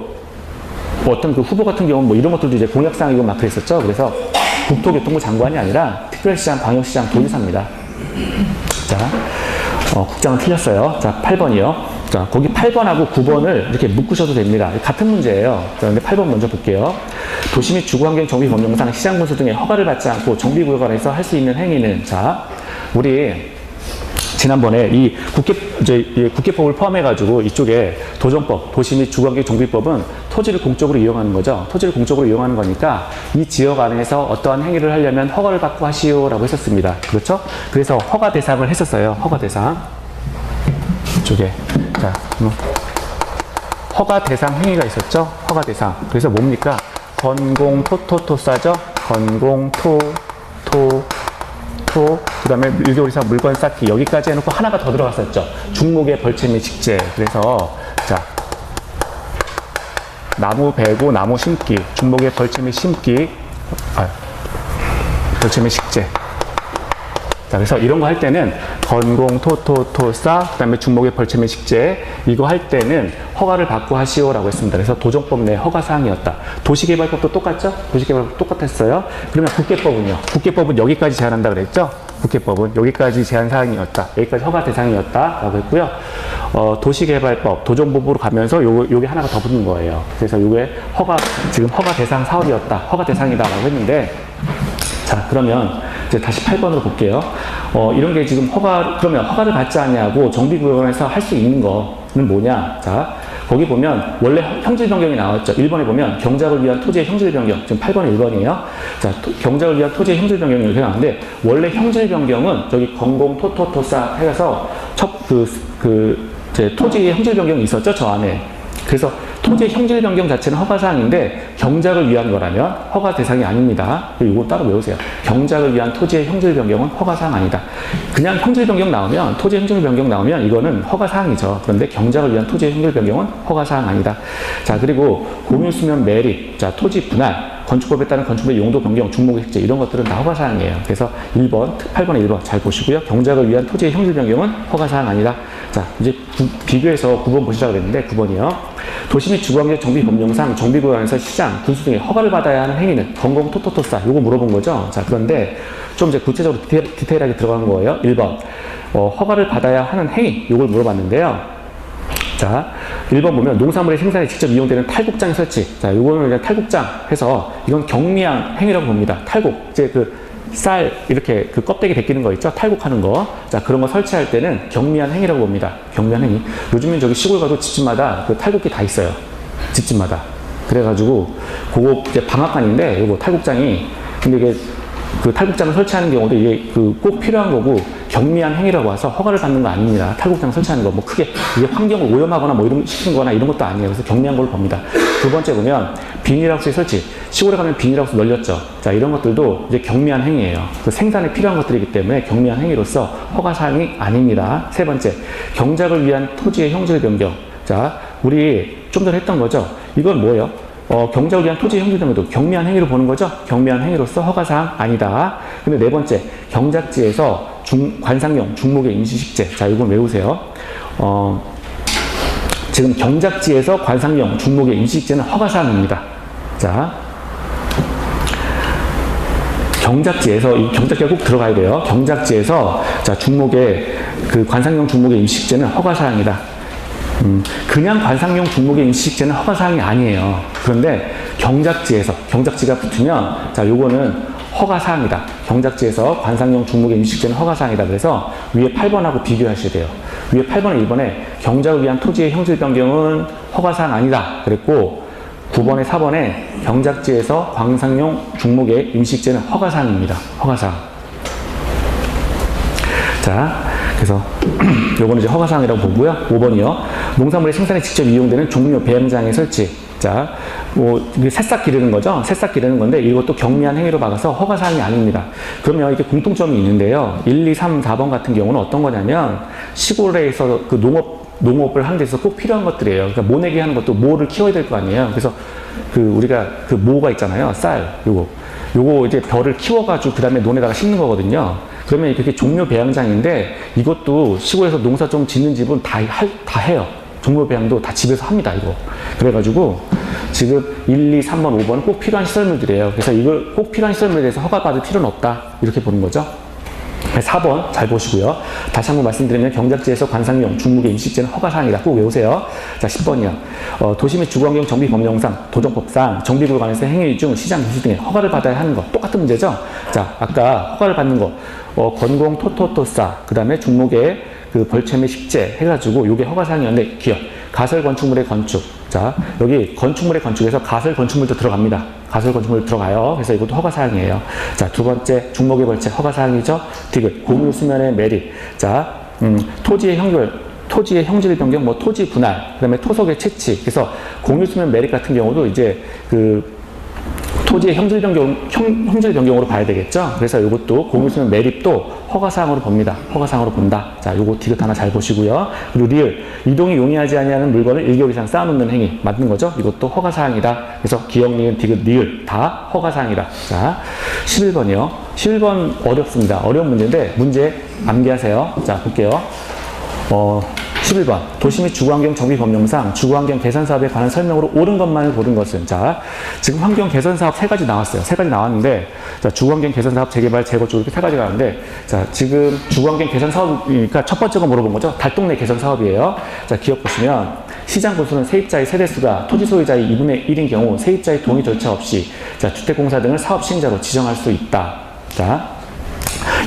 어떤 그 후보 같은 경우는 뭐 이런 것들도 이제 공약사항이고 막 그랬었죠. 그래서 국토교통부 장관이 아니라 특별시장, 광역시장, 도지사입니다. 자, 국장은 틀렸어요. 자, 8번이요. 자, 거기 8번하고 9번을 이렇게 묶으셔도 됩니다. 같은 문제예요. 그런데 8번 먼저 볼게요. 도시 및 주거환경 정비법령상 시장군수 등의 허가를 받지 않고 정비구역 안에서 할 수 있는 행위는, 자, 우리 지난번에 이 국계법을 포함해가지고 이쪽에 도정법, 도시 및 주거환경 정비법은 토지를 공적으로 이용하는 거죠. 토지를 공적으로 이용하는 거니까 이 지역 안에서 어떠한 행위를 하려면 허가를 받고 하시오라고 했었습니다. 그렇죠? 그래서 허가 대상을 했었어요. 허가 대상. 이쪽에. 자, 허가 대상 행위가 있었죠? 허가 대상. 그래서 뭡니까? 건공토토토싸죠? 건공토, 그 다음에 일교리사 물건 쌓기. 여기까지 해놓고 하나가 더 들어갔었죠? 중목의 벌채 및 식재. 그래서, 자, 나무 베고 나무 심기. 중목의 벌채 및 심기. 벌채 및 식재. 자, 그래서 이런 거 할 때는 건공, 토싸, 그 다음에 중목의 벌채 및 식재, 이거 할 때는 허가를 받고 하시오라고 했습니다. 그래서 도정법 내 허가사항이었다. 도시개발법도 똑같죠? 도시개발법 똑같았어요. 그러면 국계법은요? 국계법은 여기까지 제한한다 그랬죠? 국계법은 여기까지 제한사항이었다. 여기까지 허가 대상이었다. 라고 했고요. 도시개발법, 도정법으로 가면서 요게 하나가 더 붙는 거예요. 그래서 요게 지금 허가 대상 사업이었다. 허가 대상이다라고 했는데, 자, 그러면 이제 다시 8번으로 볼게요. 이런 게 지금 그러면 허가를 받지 않냐고 정비구역에서 할 수 있는 거는 뭐냐? 자, 거기 보면 원래 형질 변경이 나왔죠. 1번에 보면 경작을 위한 토지의 형질 변경. 지금 8번에 1번이에요. 자, 경작을 위한 토지의 형질 변경이 이렇게 나왔는데 원래 형질 변경은 저기 건공 토토토사 해서 토지의 형질 변경이 있었죠. 저 안에. 그래서 토지의 형질 변경 자체는 허가사항인데 경작을 위한 거라면 허가 대상이 아닙니다. 이거 따로 외우세요. 경작을 위한 토지의 형질 변경은 허가사항 아니다. 그냥 형질 변경 나오면 토지의 형질 변경 나오면 이거는 허가사항이죠. 그런데 경작을 위한 토지의 형질 변경은 허가사항 아니다. 자, 그리고 공유수면 매립, 자, 토지 분할, 건축법에 따른 건축물의 용도 변경, 중목의 획제 이런 것들은 다 허가사항이에요. 그래서 1번, 8번에 1번 잘 보시고요. 경작을 위한 토지의 형질 변경은 허가사항 아니다. 자, 이제 비교해서 9번 보시라고 그랬는데 9번이요. 도시 및 주거환경 정비 법령상 정비구역에서 시장, 군수 등의 허가를 받아야 하는 행위는 건공 토토토사 요거 물어본 거죠. 자, 그런데 좀 이제 구체적으로 디테일하게 들어간 거예요. 1번 허가를 받아야 하는 행위 요걸 물어봤는데요. 자, 1번 보면 농산물의 생산에 직접 이용되는 탈곡장 설치. 자, 요거는 그냥 탈곡장 해서 이건 경미한 행위라고 봅니다. 탈곡. 이제 쌀 이렇게 껍데기 벗기는 거 있죠? 탈곡하는 거. 자, 그런 거 설치할 때는 경미한 행위라고 봅니다. 경미한 행위. 요즘엔 저기 시골 가도 집집마다 탈곡기 다 있어요. 집집마다. 그래가지고 그거 이제 방앗간인데 요거 탈곡장이 근데 이게 탈곡장을 설치하는 경우도 이게 꼭 필요한 거고 경미한 행위라고 해서 허가를 받는 거 아닙니다. 탈곡장 설치하는 거 뭐 크게 이게 환경을 오염하거나 뭐 이런 시킨 거나 이런 것도 아니에요. 그래서 경미한 걸로 봅니다. 두 번째 보면 비닐하우스의 설치. 시골에 가면 비닐하우스 널렸죠. 자, 이런 것들도 이제 경미한 행위예요. 생산에 필요한 것들이기 때문에 경미한 행위로서 허가사항이 아닙니다. 세 번째, 경작을 위한 토지의 형질 변경. 자, 우리 좀 전에 했던 거죠. 이건 뭐예요? 경작을 위한 토지의 형질 변경도 경미한 행위로 보는 거죠. 경미한 행위로서 허가사항 아니다. 근데 네 번째, 경작지에서 관상용 중목의 임시식재. 자, 이건 외우세요. 지금 경작지에서 관상용 중목의 임시식재는 허가사항입니다. 자, 경작지에서 이 경작지가 꼭 들어가야 돼요. 경작지에서 자, 중목의 관상용 중목의 임시식재는 허가사항이다. 그냥 관상용 중목의 임시식재는 허가사항이 아니에요. 그런데 경작지가 붙으면 자, 요거는 허가사항이다. 경작지에서 관상용 중목의 임시식재는 허가사항이다. 그래서 위에 8번하고 비교하셔야 돼요. 위에 8번에 1번에 경작을 위한 토지의 형질 변경은 허가사항 아니다. 그랬고 9번에 4번에 경작지에서 관상용 중목의 임시식재는 허가사항입니다. 허가사항. 자, 그래서 요거는 이제 허가사항이라고 보고요. 5번이요. 농산물의 생산에 직접 이용되는 종묘 배양장의 설치. 자, 새싹 기르는 거죠. 새싹 기르는 건데 이것도 경미한 행위로 막아서 허가사항이 아닙니다. 그러면 이게 공통점이 있는데요. 1, 2, 3, 4번 같은 경우는 어떤 거냐면 시골에서 농업을 하는 데서 꼭 필요한 것들이에요. 그러니까 모내기 하는 것도 모를 키워야 될 거 아니에요. 그래서 우리가 모가 있잖아요. 쌀, 요거 이제 벼를 키워가지고 그 다음에 논에다가 심는 거거든요. 그러면 그게 종묘 배양장인데 이것도 시골에서 농사 좀 짓는 집은 다 해요. 종묘 배양도 다 집에서 합니다, 이거. 그래가지고 지금 1, 2, 3번, 5번은 꼭 필요한 시설물들이에요. 그래서 이걸 꼭 필요한 시설물에 대해서 허가받을 필요는 없다. 이렇게 보는 거죠. 4번 잘 보시고요. 다시 한번 말씀드리면 경작지에서 관상용 중목의 임시식재는 허가사항이다. 꼭 외우세요. 자, 10번이요. 도시 및 주거환경 정비 법령상 도정법상 정비구역 안에서 행위 중 시장 군수 등의 허가를 받아야 하는 것 똑같은 문제죠. 자, 아까 허가를 받는 거 건공 토토토사 그 다음에 중목의 벌채 및 식재 해가지고 요게 허가사항이었는데 기억 가설 건축물의 건축. 자, 여기 건축물의 건축에서 가설 건축물도 들어갑니다. 가설 건축물 들어가요. 그래서 이것도 허가사항이에요. 자, 두 번째 중목의 벌채 허가사항이죠. 디귿 공유 수면의 매립. 자, 토지의 형질 변경, 토지 분할, 그 다음에 토속의 채취. 그래서 공유 수면 매립 같은 경우도 이제 토지의 형질 변경으로 봐야 되겠죠. 그래서 이것도 공유 수면 매립도 허가사항으로 봅니다. 허가사항으로 본다. 자, 요거 디귿 하나 잘 보시고요. 그리고 리을 이동이 용이하지 아니하는 물건을 1개월 이상 쌓아놓는 행위 맞는 거죠. 이것도 허가사항이다. 그래서 기역, 니은, 디귿, 리을 다 허가사항이다. 자, 11번이요. 11번 어렵습니다. 어려운 문제인데 문제 암기하세요. 자, 볼게요. 11번 도시 및 주거환경 정비 법령상 주거환경 개선 사업에 관한 설명으로 옳은 것만을 고른 것은 자, 지금 환경 개선 사업 3가지 나왔어요. 3가지 나왔는데 자, 주거환경 개선 사업 재개발 재건축 이렇게 3가지가 나왔는데 자, 지금 주거환경 개선 사업이니까 첫 번째 거 물어본 거죠. 달동네 개선 사업이에요. 자, 기억 보시면 시장 건수는 세입자의 세대수가 토지 소유자의 2분의 1인 경우 세입자의 동의 절차 없이 자, 주택공사 등을 사업 시행자로 지정할 수 있다. 자,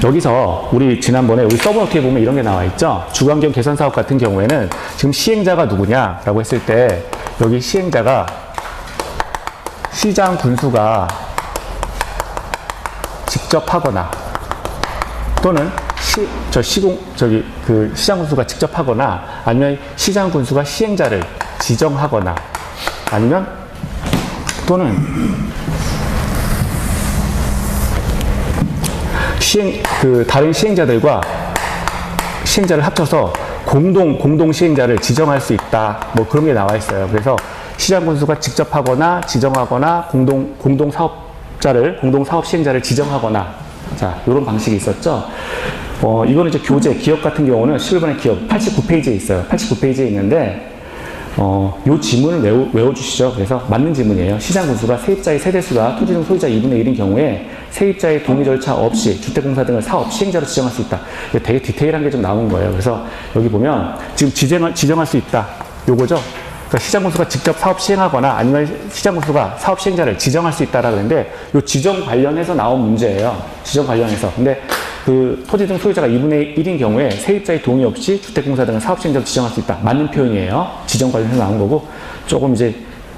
여기서 우리 지난번에 우리 서브노트에 보면 이런 게 나와 있죠. 주거환경 개선 사업 같은 경우에는 지금 시행자가 누구냐라고 했을 때 여기 시행자가 시장 군수가 직접 하거나 또는 시장 군수가 직접 하거나 아니면 시장 군수가 시행자를 지정하거나 아니면 또는 다른 시행자들과 시행자를 합쳐서 공동 시행자를 지정할 수 있다. 뭐 그런 게 나와 있어요. 그래서 시장 군수가 직접 하거나 지정하거나 공동 사업 시행자를 지정하거나 자, 이런 방식이 있었죠. 이거는 이제 교재, 기업 같은 경우는 11번의 기업 89페이지에 있어요. 89페이지에 있는데 요 지문을 외워주시죠. 그래서 맞는 지문이에요. 시장 군수가 세입자의 세대수가 토지 등 소유자 2분의 1인 경우에 세입자의 동의 절차 없이 주택공사 등을 사업 시행자로 지정할 수 있다. 이게 되게 디테일한 게 좀 나온 거예요. 그래서 여기 보면 지금 지정할 수 있다. 요거죠. 그러니까 시장 군수가 직접 사업 시행하거나 아니면 시장 군수가 사업 시행자를 지정할 수 있다라고 하는데 요 지정 관련해서 나온 문제예요. 지정 관련해서. 근데 그 토지 등 소유자가 2분의 1인 경우에 세입자의 동의 없이 주택공사 등을 사업 시행자로 지정할 수 있다. 맞는 표현이에요. 지정 관련해서 나온 거고 조금 이제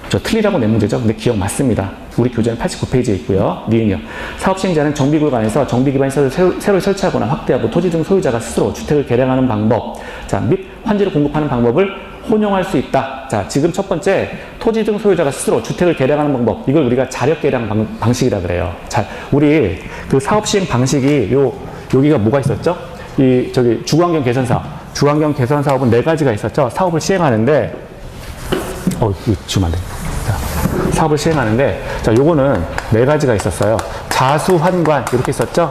틀리라고 낸 문제죠. 근데 기억 맞습니다. 우리 교재는 89페이지에 있고요. 니은요. 사업 시행자는 정비구역 안에서 정비 기반 시설을 새로 설치하거나 확대하고 토지 등 소유자가 스스로 주택을 개량하는 방법, 자, 및 환지를 공급하는 방법을 혼용할 수 있다. 자, 지금 첫 번째 토지 등 소유자가 스스로 주택을 개량하는 방법, 이걸 우리가 자력 개량 방식이라 그래요. 자, 우리 그 사업 시행 방식이 여기가 뭐가 있었죠? 주거환경 개선 사업. 주거환경 개선 사업은 4가지가 있었죠. 사업을 시행하는데 이거 지우면 안 돼. 자, 사업을 시행하는데 자, 요거는 4가지가 있었어요. 자수환관 이렇게 있었죠.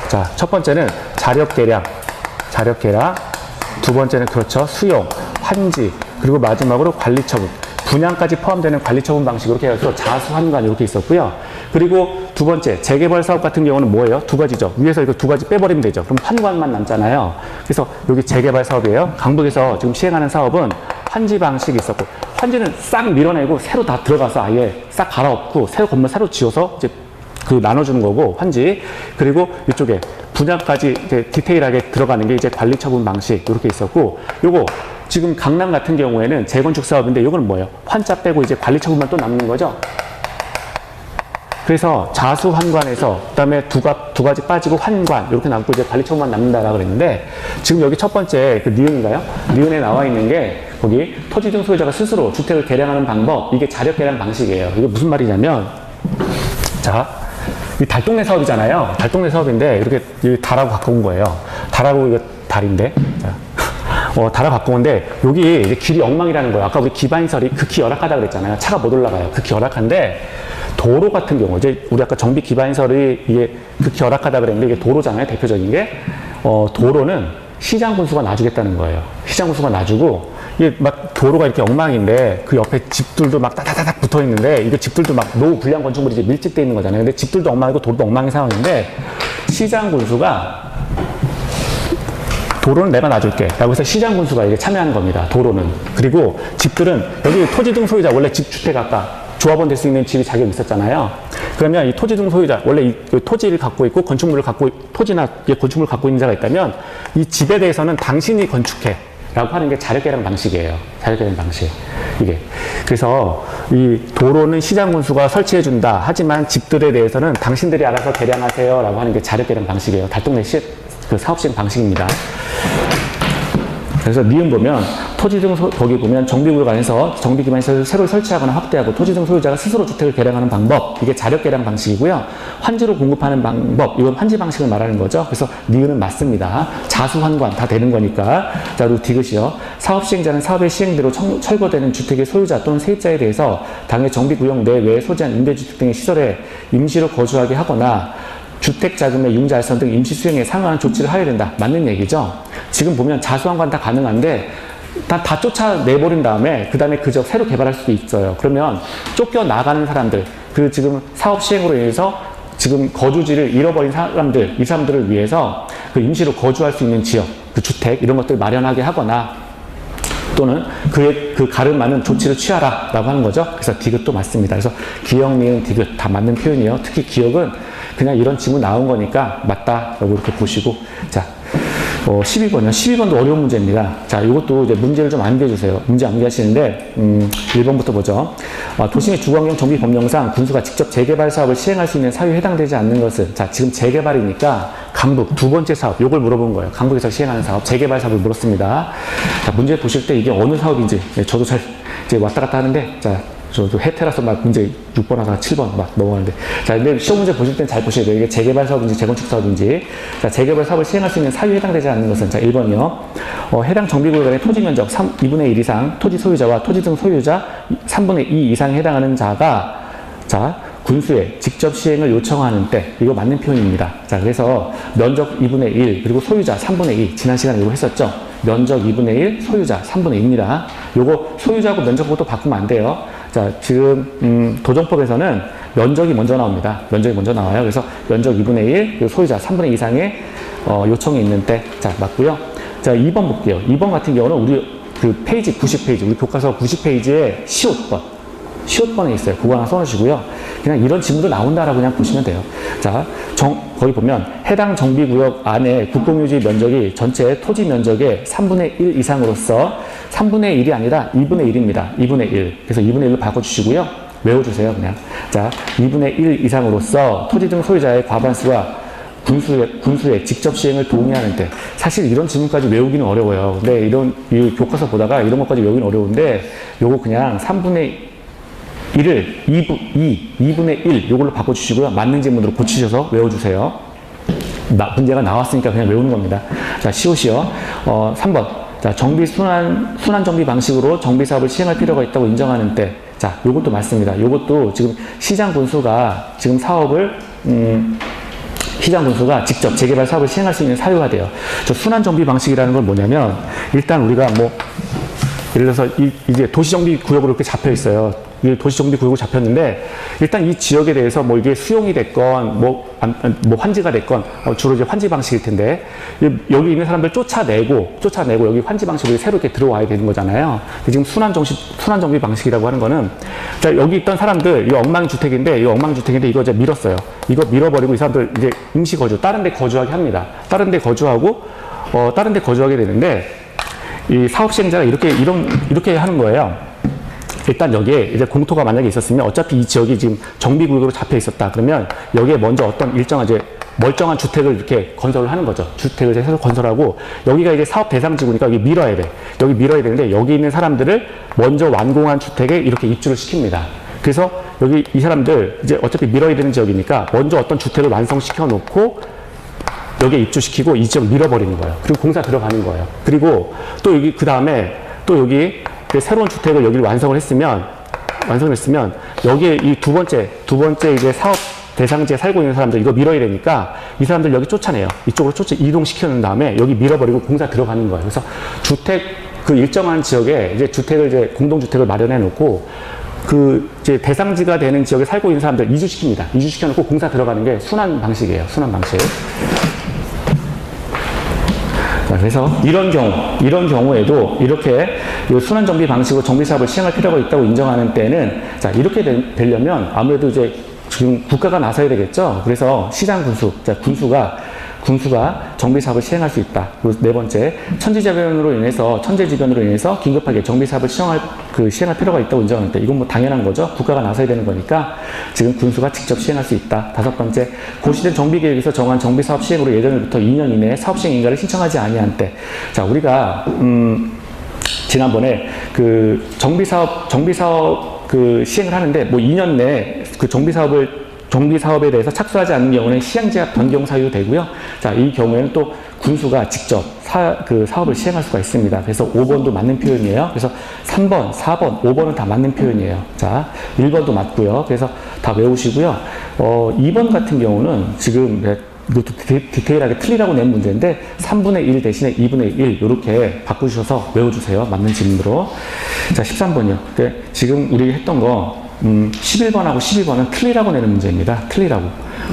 자, 첫 번째는 자력 개량. 두 번째는 그렇죠. 수용, 환지, 그리고 마지막으로 관리 처분. 분양까지 포함되는 관리 처분 방식 이렇게 해서 자수환관 이렇게 있었고요. 그리고 두 번째 재개발 사업 같은 경우는 뭐예요? 2가지죠. 위에서 이거 2가지 빼버리면 되죠. 그럼 환관만 남잖아요. 그래서 여기 재개발 사업이에요. 강북에서 지금 시행하는 사업은 환지 방식이 있었고 환지는 싹 밀어내고 새로 다 들어가서 아예 싹 갈아엎고 건물 새로 지어서 이제 나눠주는 거고 환지. 그리고 이쪽에 분양까지 이제 디테일하게 들어가는 게 이제 관리 처분 방식 이렇게 있었고 요거 지금 강남 같은 경우에는 재건축 사업인데 이거는 뭐예요? 환자 빼고 이제 관리 처분만 또 남는 거죠. 그래서 자수환관에서 그다음에 두 가지 빠지고 환관 이렇게 남고 이제 관리 처분만 남는다라고 그랬는데 지금 여기 첫 번째 그 니은인가요? 니은에 나와 있는 게 거기 토지 등 소유자가 스스로 주택을 개량하는 방법, 이게 자력 개량 방식이에요. 이게 무슨 말이냐면 자, 이 달동네 사업이잖아요. 달동네 사업인데 이렇게 달하고 갖고 온 거예요. 달하고 이거 달인데. 자. 달아 갖고 온데 여기 이제 길이 엉망이라는 거예요. 아까 우리 기반시설이 극히 열악하다 그랬잖아요. 차가 못 올라가요. 극히 열악한데 도로 같은 경우 이제 우리 아까 정비 기반시설이 이게 극히 열악하다 그랬는데 이게 도로잖아요. 대표적인 게 도로는 시장 군수가 놔주겠다는 거예요. 시장 군수가 놔주고 이게 막 도로가 이렇게 엉망인데 그 옆에 집들도 막 따다다닥 붙어 있는데 이거 집들도 막 노후 불량 건축물이 이제 밀집돼 있는 거잖아요. 근데 집들도 엉망이고 도로도 엉망인 상황인데 시장 군수가 도로는 내가 놔줄게 라고 해서 시장 군수가 이게 참여하는 겁니다. 도로는. 그리고 집들은 여기 토지 등 소유자 원래 집 주택 아까 조합원 될 수 있는 집이 자격 있었잖아요. 그러면 이 토지 등 소유자 원래 이 토지를 갖고 있고 건축물을 갖고 토지나 건축물을 갖고 있는 자가 있다면 이 집에 대해서는 당신이 건축해 라고 하는 게 자력 개량 방식이에요. 자력 개량 방식. 이게. 그래서 이 도로는 시장 군수가 설치해 준다. 하지만 집들에 대해서는 당신들이 알아서 개량하세요 라고 하는 게 자력 개량 방식이에요. 달동네 그 사업 시행 방식입니다. 그래서 니은 보면 토지 등 거기 보면 정비구역 안에서 정비 기반 시설을 새로 설치하거나 확대하고 토지 등 소유자가 스스로 주택을 개량하는 방법, 이게 자력 개량 방식이고요. 환지로 공급하는 방법, 이건 환지 방식을 말하는 거죠. 그래서 니은은 맞습니다. 자수환관 다 되는 거니까. 자, 그리고 디귿이요. 사업 시행자는 사업의 시행대로 철거되는 주택의 소유자 또는 세입자에 대해서 당해 정비구역 내외에 소재한 임대주택 등의 시설에 임시로 거주하게 하거나 주택자금의 융자 알선 등 임시 수행에 상응하는 조치를 하여야 된다. 맞는 얘기죠. 지금 보면 자수환관 다 가능한데 다 쫓아내버린 다음에 그 다음에 그저 새로 개발할 수도 있어요. 그러면 쫓겨나가는 사람들, 그 지금 사업 시행으로 인해서 지금 거주지를 잃어버린 사람들, 이 사람들을 위해서 그 임시로 거주할 수 있는 지역, 그 주택 이런 것들 마련하게 하거나 또는 그 가름 맞는 조치를 취하라 라고 하는 거죠. 그래서 디귿도 맞습니다. 그래서 기역, 니은, 디귿 다 맞는 표현이에요. 특히 기역은 그냥 이런 지문 나온 거니까 맞다 라고 이렇게 보시고, 자 12번이요. 12번도 어려운 문제입니다. 자, 이것도 이제 문제를 좀 암기해주세요. 문제 암기하시는데, 1번부터 보죠. 도심의 주거환경 정비 법령상 군수가 직접 재개발 사업을 시행할 수 있는 사유에 해당되지 않는 것은, 자, 지금 재개발이니까 강북 두 번째 사업, 요걸 물어본 거예요. 강북에서 시행하는 사업, 재개발 사업을 물었습니다. 자, 문제 보실 때 이게 어느 사업인지, 저도 잘 이제 왔다 갔다 하는데, 자, 저도 해태라서 막 문제 6번 하다가 7번 막 넘어가는데. 자, 근데 시험 문제 보실 땐 잘 보셔야 돼요. 이게 재개발 사업인지 재건축 사업인지. 자, 재개발 사업을 시행할 수 있는 사유에 해당되지 않는 것은, 자, 1번이요. 해당 정비구역 안의 토지 면적 2분의 1 이상, 토지 소유자와 토지 등 소유자 3분의 2 이상에 해당하는 자가, 자, 군수에 직접 시행을 요청하는 때, 이거 맞는 표현입니다. 자, 그래서 면적 2분의 1, 그리고 소유자 3분의 2, 지난 시간에 이거 했었죠. 면적 2분의 1, 소유자 3분의 2입니다. 요거 소유자하고 면적하고 또 바꾸면 안 돼요. 자, 지금 도정법에서는 면적이 먼저 나옵니다. 면적이 먼저 나와요. 그래서 면적 2분의 1, 그리고 소유자 3분의 2 이상의 요청이 있는 때, 자, 맞고요. 자, 2번 볼게요. 2번 같은 경우는 우리 그 페이지 90페이지, 우리 교과서 90페이지에 시옷번. 시옷번에 있어요. 그거 하나 써놓으시고요. 그냥 이런 지문도 나온다라고 그냥 보시면 돼요. 자, 거기 보면 해당 정비구역 안에 국공유지 면적이 전체 토지 면적의 3분의 1 이상으로서 3분의 1이 아니라 2분의 1입니다. 2분의 1. 그래서 2분의 1로 바꿔주시고요. 외워주세요, 그냥. 자, 2분의 1 이상으로서 토지 등 소유자의 과반수가 군수의 직접 시행을 동의하는 때, 사실 이런 지문까지 외우기는 어려워요. 근데 이 교과서 보다가 이런 것까지 외우기는 어려운데, 요거 그냥 3분의 1을 2분의 1 요걸로 바꿔주시고요. 맞는 지문으로 고치셔서 외워주세요. 문제가 나왔으니까 그냥 외우는 겁니다. 자, 시옷이요. 3번. 자, 순환 정비 방식으로 정비 사업을 시행할 필요가 있다고 인정하는 때. 자, 요것도 맞습니다. 요것도 지금 시장 군수가 지금 사업을, 시장 군수가 직접 재개발 사업을 시행할 수 있는 사유가 돼요. 저 순환 정비 방식이라는 건 뭐냐면, 일단 우리가 예를 들어서 이제 도시정비구역으로 이렇게 잡혀 있어요. 이 도시정비구역으로 잡혔는데, 일단 이 지역에 대해서 이게 수용이 됐건, 환지가 됐건, 주로 이제 환지 방식일 텐데, 여기 있는 사람들 쫓아내고 여기 환지 방식으로 새로 이렇게 들어와야 되는 거잖아요. 근데 지금 순환정비 방식이라고 하는 거는, 자, 여기 있던 사람들, 이 엉망주택인데 이거 이제 밀었어요. 이거 밀어버리고 이 사람들 이제 임시거주, 다른 데 거주하게 합니다. 다른 데 거주하게 되는데, 이 사업 시행자가 이렇게 하는 거예요. 일단 여기에 이제 공토가 만약에 있었으면 어차피 이 지역이 지금 정비구역으로 잡혀 있었다. 그러면 여기에 먼저 어떤 일정한 이제 멀쩡한 주택을 이렇게 건설을 하는 거죠. 주택을 새로 건설하고, 여기가 이제 사업 대상 지구니까 여기 밀어야 돼. 여기 밀어야 되는데, 여기 있는 사람들을 먼저 완공한 주택에 이렇게 입주를 시킵니다. 그래서 여기 이 사람들 이제 어차피 밀어야 되는 지역이니까 먼저 어떤 주택을 완성시켜 놓고 여기에 입주시키고 이 지역 밀어버리는 거예요. 그리고 공사 들어가는 거예요. 그리고 또 여기 그 다음에 또 여기 새로운 주택을 여기를 완성을 했으면 여기에 이 두 번째 이제 사업 대상지에 살고 있는 사람들 이거 밀어야 되니까 이 사람들 여기 쫓아내요. 이쪽으로 이동시켜놓은 다음에 여기 밀어버리고 공사 들어가는 거예요. 그래서 그 일정한 지역에 이제 공동주택을 마련해 놓고 이제 대상지가 되는 지역에 살고 있는 사람들 이주시킵니다. 이주시켜놓고 공사 들어가는 게 순환 방식이에요. 순환 방식. 자, 그래서 이런 경우에도 이렇게 순환 정비 방식으로 정비 사업을 시행할 필요가 있다고 인정하는 때는, 자, 이렇게 되려면 아무래도 이제 지금 국가가 나서야 되겠죠. 그래서 시장 군수, 자, 군수가 정비 사업을 시행할 수 있다. 그리고 네 번째, 천재지변으로 인해서 긴급하게 정비 사업을 시행할 필요가 있다고 인정하는 때, 이건 당연한 거죠. 국가가 나서야 되는 거니까 지금 군수가 직접 시행할 수 있다. 다섯 번째, 고시된 정비계획에서 정한 정비 사업 시행으로 예정일부터 2년 이내에 사업 시행 인가를 신청하지 아니한 때. 자, 우리가 지난번에 정비 사업 시행을 하는데 2년 내에 정비 사업에 대해서 착수하지 않는 경우는 시행제한 변경 사유 되고요. 자, 이 경우에는 또 군수가 직접 사업을 시행할 수가 있습니다. 그래서 5번도 맞는 표현이에요. 그래서 3번, 4번, 5번은 다 맞는 표현이에요. 자, 1번도 맞고요. 그래서 다 외우시고요. 2번 같은 경우는 지금 이것도 디테일하게 틀리라고 낸 문제인데 3분의 1 대신에 2분의 1 이렇게 바꾸셔서 외워주세요. 맞는 질문으로. 자, 13번이요. 지금 우리 했던 거 11번하고 12번은 틀리라고 내는 문제입니다. 틀리라고.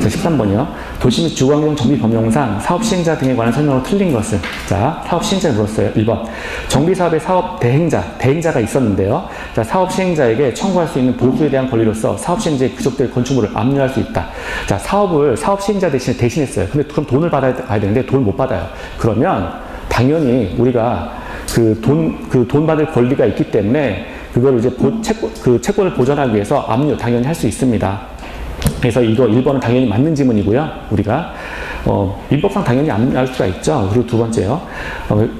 자, 13번이요. 도시 및 주거환경 정비 법령상 사업 시행자 등에 관한 설명으로 틀린 것은? 자, 사업 시행자 물었어요. 1번. 정비 사업의 사업 대행자가 있었는데요. 자, 사업 시행자에게 청구할 수 있는 보수에 대한 권리로서 사업 시행자의 귀속될 건축물을 압류할 수 있다. 자, 사업 시행자 대신에 대신했어요. 근데 그럼 돈을 받아야 되는데 돈을 못 받아요. 그러면 당연히 우리가 돈 받을 권리가 있기 때문에 그걸 이제 채권을 보전하기 위해서 압류 당연히 할 수 있습니다. 그래서 이거 1번은 당연히 맞는 지문이고요. 우리가 민법상 당연히 압류할 수가 있죠. 그리고 두 번째요.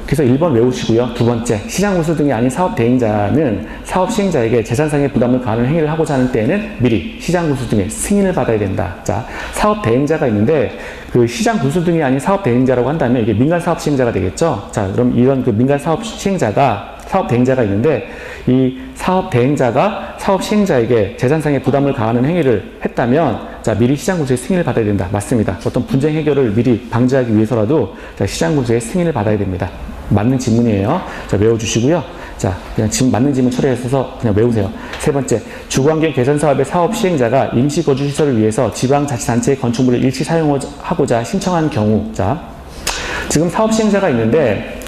그래서 1번 외우시고요. 두 번째, 시장 군수 등이 아닌 사업 대행자는 사업 시행자에게 재산상의 부담을 가하는 행위를 하고자 하는 때에는 미리 시장 군수 등의 승인을 받아야 된다. 자, 사업 대행자가 있는데 그 시장 군수 등이 아닌 사업 대행자라고 한다면 이게 민간 사업 시행자가 되겠죠. 자, 그럼 이런 그 민간 사업 시행자가 사업 대행자가 있는데 이 사업 대행자가 사업 시행자에게 재산상의 부담을 가하는 행위를 했다면 자, 미리 시장 군수의 승인을 받아야 된다. 맞습니다. 어떤 분쟁 해결을 미리 방지하기 위해서라도 자, 시장 군수의 승인을 받아야 됩니다. 맞는 지문이에요. 자, 외워주시고요. 자, 그냥 지금 맞는 지문 처리해서 그냥 외우세요. 세 번째, 주거환경 개선 사업의 사업 시행자가 임시 거주 시설을 위해서 지방자치단체의 건축물을 일시 사용하고자 신청한 경우, 자, 지금 사업 시행자가 있는데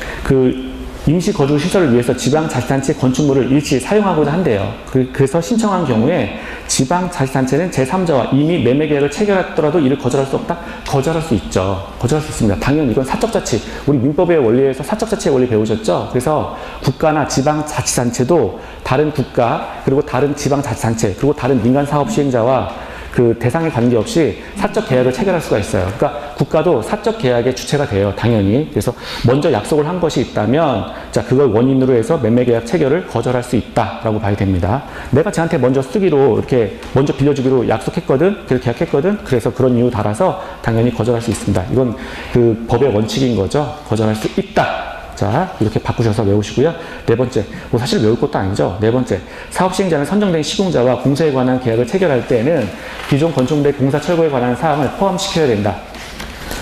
임시 거주 시설을 위해서 지방자치단체 건축물을 일시 사용하고자 한대요. 그래서 신청한 경우에 지방자치단체는 제3자와 이미 매매 계약을 체결했더라도 이를 거절할 수 없다? 거절할 수 있죠. 거절할 수 있습니다. 당연히 이건 사적자치, 우리 민법의 원리에서 사적자치의 원리 배우셨죠? 그래서 국가나 지방자치단체도 다른 국가, 그리고 다른 지방자치단체, 그리고 다른 민간사업 시행자와 그 대상에 관계없이 사적 계약을 체결할 수가 있어요. 그러니까 국가도 사적 계약의 주체가 돼요. 당연히. 그래서 먼저 약속을 한 것이 있다면 자, 그걸 원인으로 해서 매매 계약 체결을 거절할 수 있다라고 봐야 됩니다. 내가 쟤한테 먼저 쓰기로 이렇게 먼저 빌려주기로 약속했거든. 그래서 계약했거든. 그래서 그런 이유 달아서 당연히 거절할 수 있습니다. 이건 그 법의 원칙인 거죠. 거절할 수 있다. 자, 이렇게 바꾸셔서 외우시고요. 네 번째, 뭐 사실 외울 것도 아니죠. 네 번째, 사업 시행자는 선정된 시공자와 공사에 관한 계약을 체결할 때에는 기존 건축물의 공사 철거에 관한 사항을 포함시켜야 된다.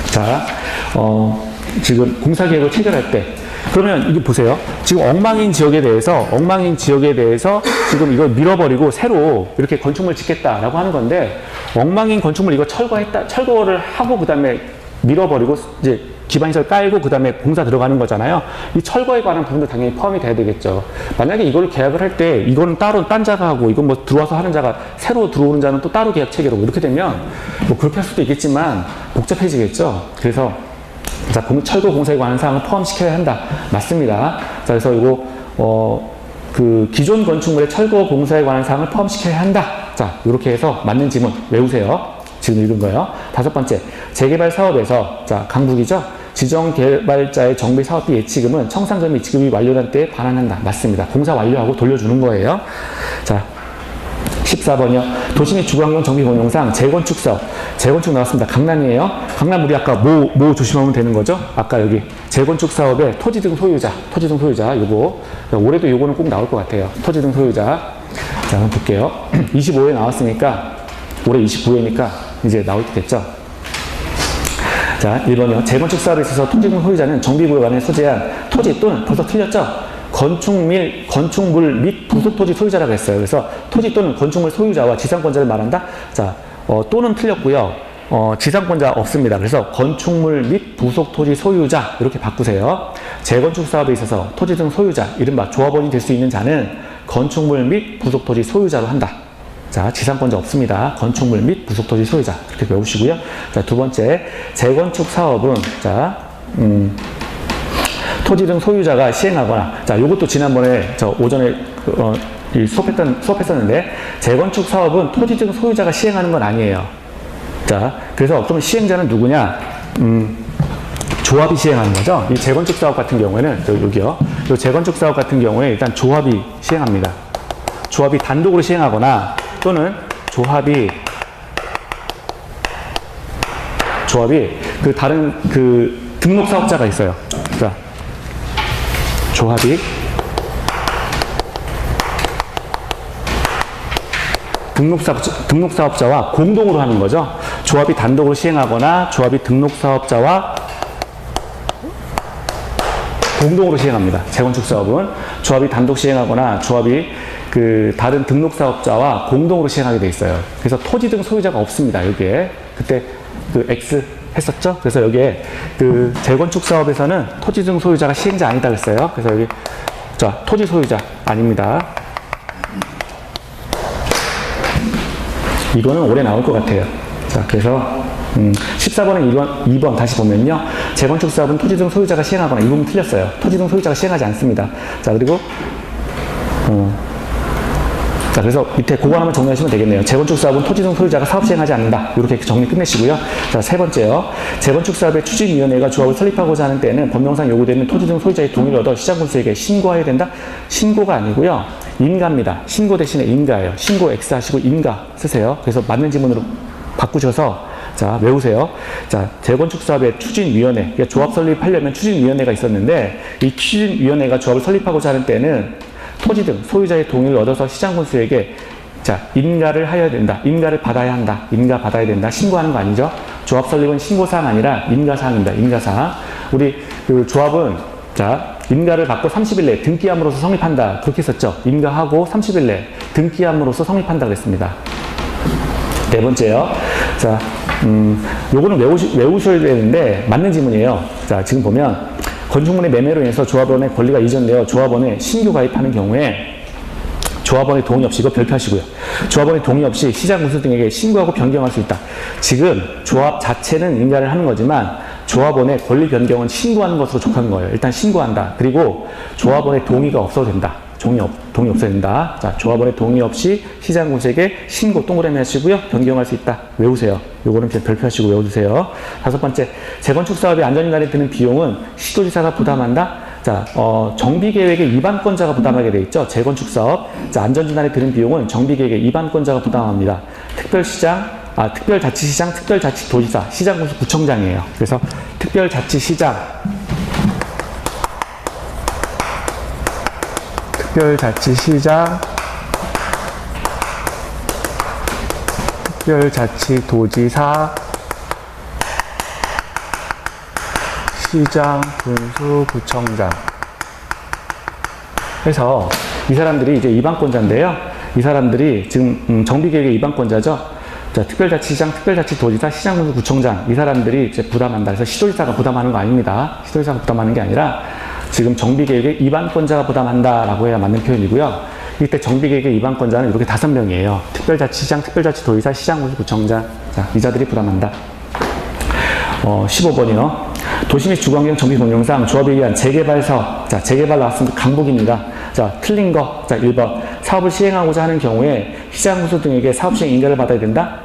자, 지금 공사 계획을 체결할 때, 그러면 이거 보세요. 지금 엉망인 지역에 대해서 지금 이걸 밀어버리고 새로 이렇게 건축물 짓겠다라고 하는 건데, 엉망인 건축물 이거 철거를 하고 그 다음에 밀어버리고 이제 기반시설 깔고 그 다음에 공사 들어가는 거잖아요. 이 철거에 관한 부분도 당연히 포함이 돼야 되겠죠. 만약에 이걸 계약을 할 때 이거는 따로 딴 자가 하고 이건 뭐 들어와서 하는 자가 새로 들어오는 자는 또 따로 계약 체결하고 이렇게 되면 뭐 그렇게 할 수도 있겠지만 복잡해지겠죠. 그래서 자, 철거 공사에 관한 사항을 포함시켜야 한다. 맞습니다. 자, 그래서 이거 그 기존 건축물의 철거 공사에 관한 사항을 포함시켜야 한다. 자, 이렇게 해서 맞는 지문 외우세요. 지금 읽은 거예요. 다섯 번째, 재개발 사업에서 자, 강북이죠. 지정 개발자의 정비 사업비 예치금은 청산금 및 지급이 완료된 때에 반환한다. 맞습니다. 공사 완료하고 돌려주는 거예요. 자, 14번이요. 도시 및 주거환경 정비 법령상 재건축 사업. 재건축 나왔습니다. 강남이에요. 강남 우리 아까 뭐 조심하면 되는 거죠? 아까 여기 재건축 사업의 토지 등 소유자 요거. 올해도 요거는 꼭 나올 것 같아요. 토지 등 소유자. 자, 한번 볼게요. 25회 나왔으니까 올해 29회니까 이제 나올 때 됐죠? 자, 1번이요. 재건축 사업에 있어서 토지 등 소유자는 정비구역 안에 소재한 토지 또는 벌써 틀렸죠? 건축물 및 부속 토지 소유자라고 했어요. 그래서 토지 또는 건축물 소유자와 지상권자를 말한다? 자, 또는 틀렸고요. 지상권자 없습니다. 그래서 건축물 및 부속 토지 소유자 이렇게 바꾸세요. 재건축 사업에 있어서 토지 등 소유자, 이른바 조합원이 될 수 있는 자는 건축물 및 부속 토지 소유자로 한다. 자, 지상권자 없습니다. 건축물 및 부속토지 소유자 이렇게 배우시고요. 자, 두 번째, 재건축 사업은 자, 토지 등 소유자가 시행하거나, 자, 요것도 지난번에 저 오전에 수업했었는데 재건축 사업은 토지 등 소유자가 시행하는 건 아니에요. 자, 그래서 그럼 시행자는 누구냐? 조합이 시행하는 거죠. 이 재건축 사업 같은 경우에는 여기요. 이 재건축 사업 같은 경우에 일단 조합이 시행합니다. 조합이 단독으로 시행하거나 또는 조합이 그 다른 그 등록 사업자가 있어요. 자, 조합이 등록 사업자와 공동으로 하는 거죠. 조합이 단독으로 시행하거나 조합이 등록 사업자와 공동으로 시행합니다. 재건축 사업은 조합이 단독 시행하거나 조합이 그 다른 등록 사업자와 공동으로 시행하게 돼 있어요. 그래서 토지 등 소유자가 없습니다. 여기에 그때 그 X 했었죠. 그래서 여기에 그 재건축 사업에서는 토지 등 소유자가 시행자 아니다 그랬어요. 그래서 여기 자 토지 소유자 아닙니다. 이거는 오래 나올 것 같아요. 자 그래서 14번에 2번 다시 보면요. 재건축 사업은 토지 등 소유자가 시행하거나 이 부분 틀렸어요. 토지 등 소유자가 시행하지 않습니다. 자 그리고 자, 그래서 밑에 그거 하나만 정리하시면 되겠네요. 재건축 사업은 토지 등 소유자가 사업 시행하지 않는다. 이렇게 정리 끝내시고요. 자, 세 번째요. 재건축 사업의 추진위원회가 조합을 설립하고자 하는 때에는 법령상 요구되는 토지 등 소유자의 동의를 얻어 시장군수에게 신고해야 된다. 신고가 아니고요. 인가입니다. 신고 대신에 인가예요. 신고 X 하시고 인가 쓰세요. 그래서 맞는 지문으로 바꾸셔서 자, 외우세요. 자, 재건축 사업의 추진위원회. 그러니까 조합 설립하려면 추진위원회가 있었는데 이 추진위원회가 조합을 설립하고자 하는 때는 토지 등 소유자의 동의를 얻어서 시장군수에게 자 인가를 하여야 된다. 인가를 받아야 한다. 인가 받아야 된다. 신고하는 거 아니죠? 조합 설립은 신고사항 아니라 인가사항입니다. 인가사항. 우리 그 조합은 자 인가를 받고 30일 내에 등기함으로써 성립한다. 그렇게 했었죠. 인가하고 30일 내에 등기함으로써 성립한다 그랬습니다. 네 번째요. 자, 요거는 외우셔야 되는데 맞는 지문이에요. 자, 지금 보면 건축물의 매매로 인해서 조합원의 권리가 이전되어 조합원에 신규 가입하는 경우에 조합원의 동의 없이 이거 별표하시고요. 조합원의 동의 없이 시장군수 등에게 신고하고 변경할 수 있다. 지금 조합 자체는 인가를 하는 거지만 조합원의 권리 변경은 신고하는 것으로 족한 거예요. 일단 신고한다. 그리고 조합원의 동의가 없어도 된다. 동의 없어야 된다. 자, 조합원의 동의 없이 시장군수에게 신고 동그라미 하시고요. 변경할 수 있다. 외우세요. 요거는 그냥 별표하시고 외워주세요. 다섯 번째, 재건축 사업의 안전인간에 드는 비용은 시도지사가 부담한다. 자, 정비계획의 위반권자가 부담하게 돼 있죠. 재건축 사업. 자, 안전진단에 드는 비용은 정비계획의 위반권자가 부담합니다. 특별자치시장, 특별자치도지사, 시장군수 구청장이에요. 그래서 특별자치시장, 특별자치도지사, 시장, 군수, 구청장 해서 이 사람들이 이제 위반권자인데요. 이 사람들이 지금 정비계획의 위반권자죠. 자, 특별자치시장, 특별자치도지사, 시장, 군수, 구청장 이 사람들이 이제 부담한다. 그래서 시도지사가 부담하는 거 아닙니다. 시도지사가 부담하는 게 아니라 지금 정비계획의 위반권자가 부담한다라고 해야 맞는 표현이고요. 이때 정비계획의 위반권자는 이렇게 5명이에요. 특별자치시장, 특별자치도지사, 시장, 군수, 구청장. 자, 이자들이 부담한다. 15번이요. 도시 및 주거환경 정비법령상 조합에 의한 재개발 사업. 자, 재개발 나왔습니다. 강북입니다. 자, 틀린 거. 자, 1번. 사업을 시행하고자 하는 경우에 시장, 군수 등에게 사업 시행 인가를 받아야 된다.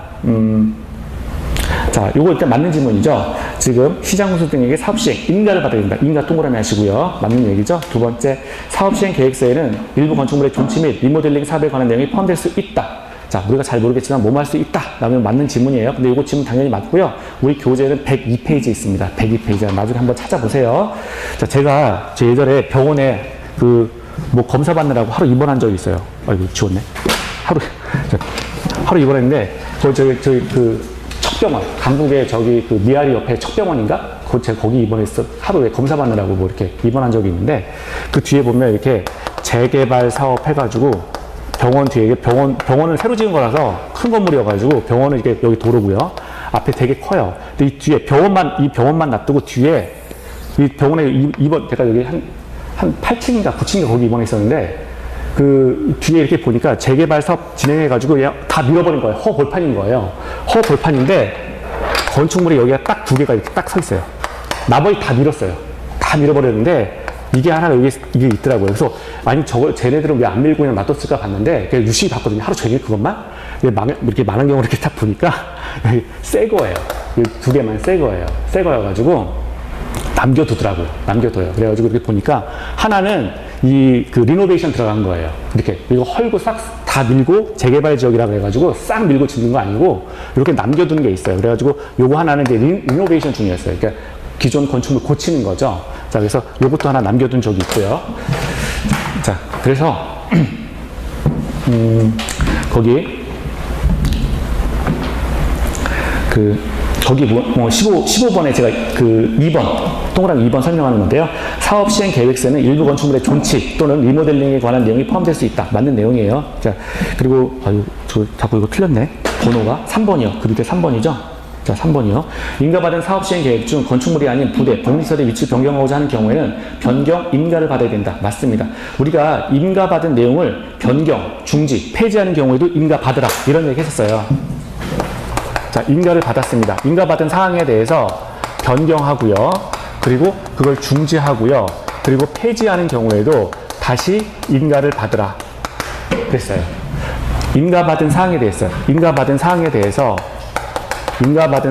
자, 요거 일단 맞는 지문이죠. 지금 시장군수 등에게 사업시행 인가를 받아야 된다. 인가 동그라미 하시고요. 맞는 얘기죠. 두 번째, 사업시행 계획서에는 일부 건축물의 존치 및 리모델링 사업에 관한 내용이 포함될 수 있다. 자, 우리가 잘 모르겠지만 뭐뭐 할 수 있다. 라면 맞는 지문이에요. 근데 이거 지문 당연히 맞고요. 우리 교재는 102페이지 있습니다. 102페이지. 나중에 한번 찾아보세요. 자, 제가 제 예전에 병원에 뭐 검사 받느라고 하루 입원한 적이 있어요. 아이고, 지웠네. 하루 입원했는데, 척병원, 강북에 미아리 옆에 척병원인가? 제가 거기 입원했어. 하루에 검사 받느라고 뭐 이렇게 입원한 적이 있는데, 그 뒤에 보면 이렇게 재개발 사업 해가지고, 병원 뒤에, 병원은 새로 지은 거라서 큰 건물이어가지고, 병원은 이게 여기 도로고요. 앞에 되게 커요. 근데 이 뒤에 이 병원만 놔두고 뒤에, 이 병원에 제가 여기 한 8층인가 9층인가 거기 입원했었는데, 그 뒤에 이렇게 보니까 재개발 사업 진행해가지고 다 밀어버린 거예요. 허벌판인 거예요. 허벌판인데 건축물이 여기가 딱 2개가 이렇게 딱 서 있어요. 나머지 다 밀었어요. 다 밀어버렸는데 이게 하나 이게 있더라고요. 그래서 아니 쟤네들은 왜 안 밀고 그냥 놔뒀을까 봤는데 그냥 유심히 봤거든요. 하루 종일 그것만. 이렇게 많은 경우를 이렇게 딱 보니까 새 거예요. 2개만 새 거예요. 새 거여가지고 남겨두더라고요. 남겨둬요. 그래가지고 이렇게 보니까 하나는 리노베이션 들어간 거예요. 이렇게. 이거 헐고 싹 다 밀고 재개발 지역이라 그래가지고 싹 밀고 짓는 거 아니고 이렇게 남겨두는 게 있어요. 그래가지고 요거 하나는 이제 리노베이션 중이었어요. 그러니까 기존 건축물 고치는 거죠. 자, 그래서 요것도 하나 남겨둔 적이 있고요. 자, 그래서, 거기, 저기 15번에 제가 그 2번, 동그라미 2번 설명하는 건데요. 사업 시행 계획서에는 일부 건축물의 존치 또는 리모델링에 관한 내용이 포함될 수 있다. 맞는 내용이에요. 자, 그리고, 저 자꾸 이거 틀렸네. 번호가 3번이요. 그 밑에 3번이죠. 자, 3번이요. 인가받은 사업 시행 계획 중 건축물이 아닌 부대, 복리시설의 위치 변경하고자 하는 경우에는 변경, 인가를 받아야 된다. 맞습니다. 우리가 인가받은 내용을 변경, 중지, 폐지하는 경우에도 인가받으라. 이런 얘기 했었어요. 자, 인가를 받았습니다. 인가받은 사항에 대해서 변경하고요. 그리고 그걸 중지하고요. 그리고 폐지하는 경우에도 다시 인가를 받으라. 그랬어요. 인가받은 사항에 대해서, 인가받은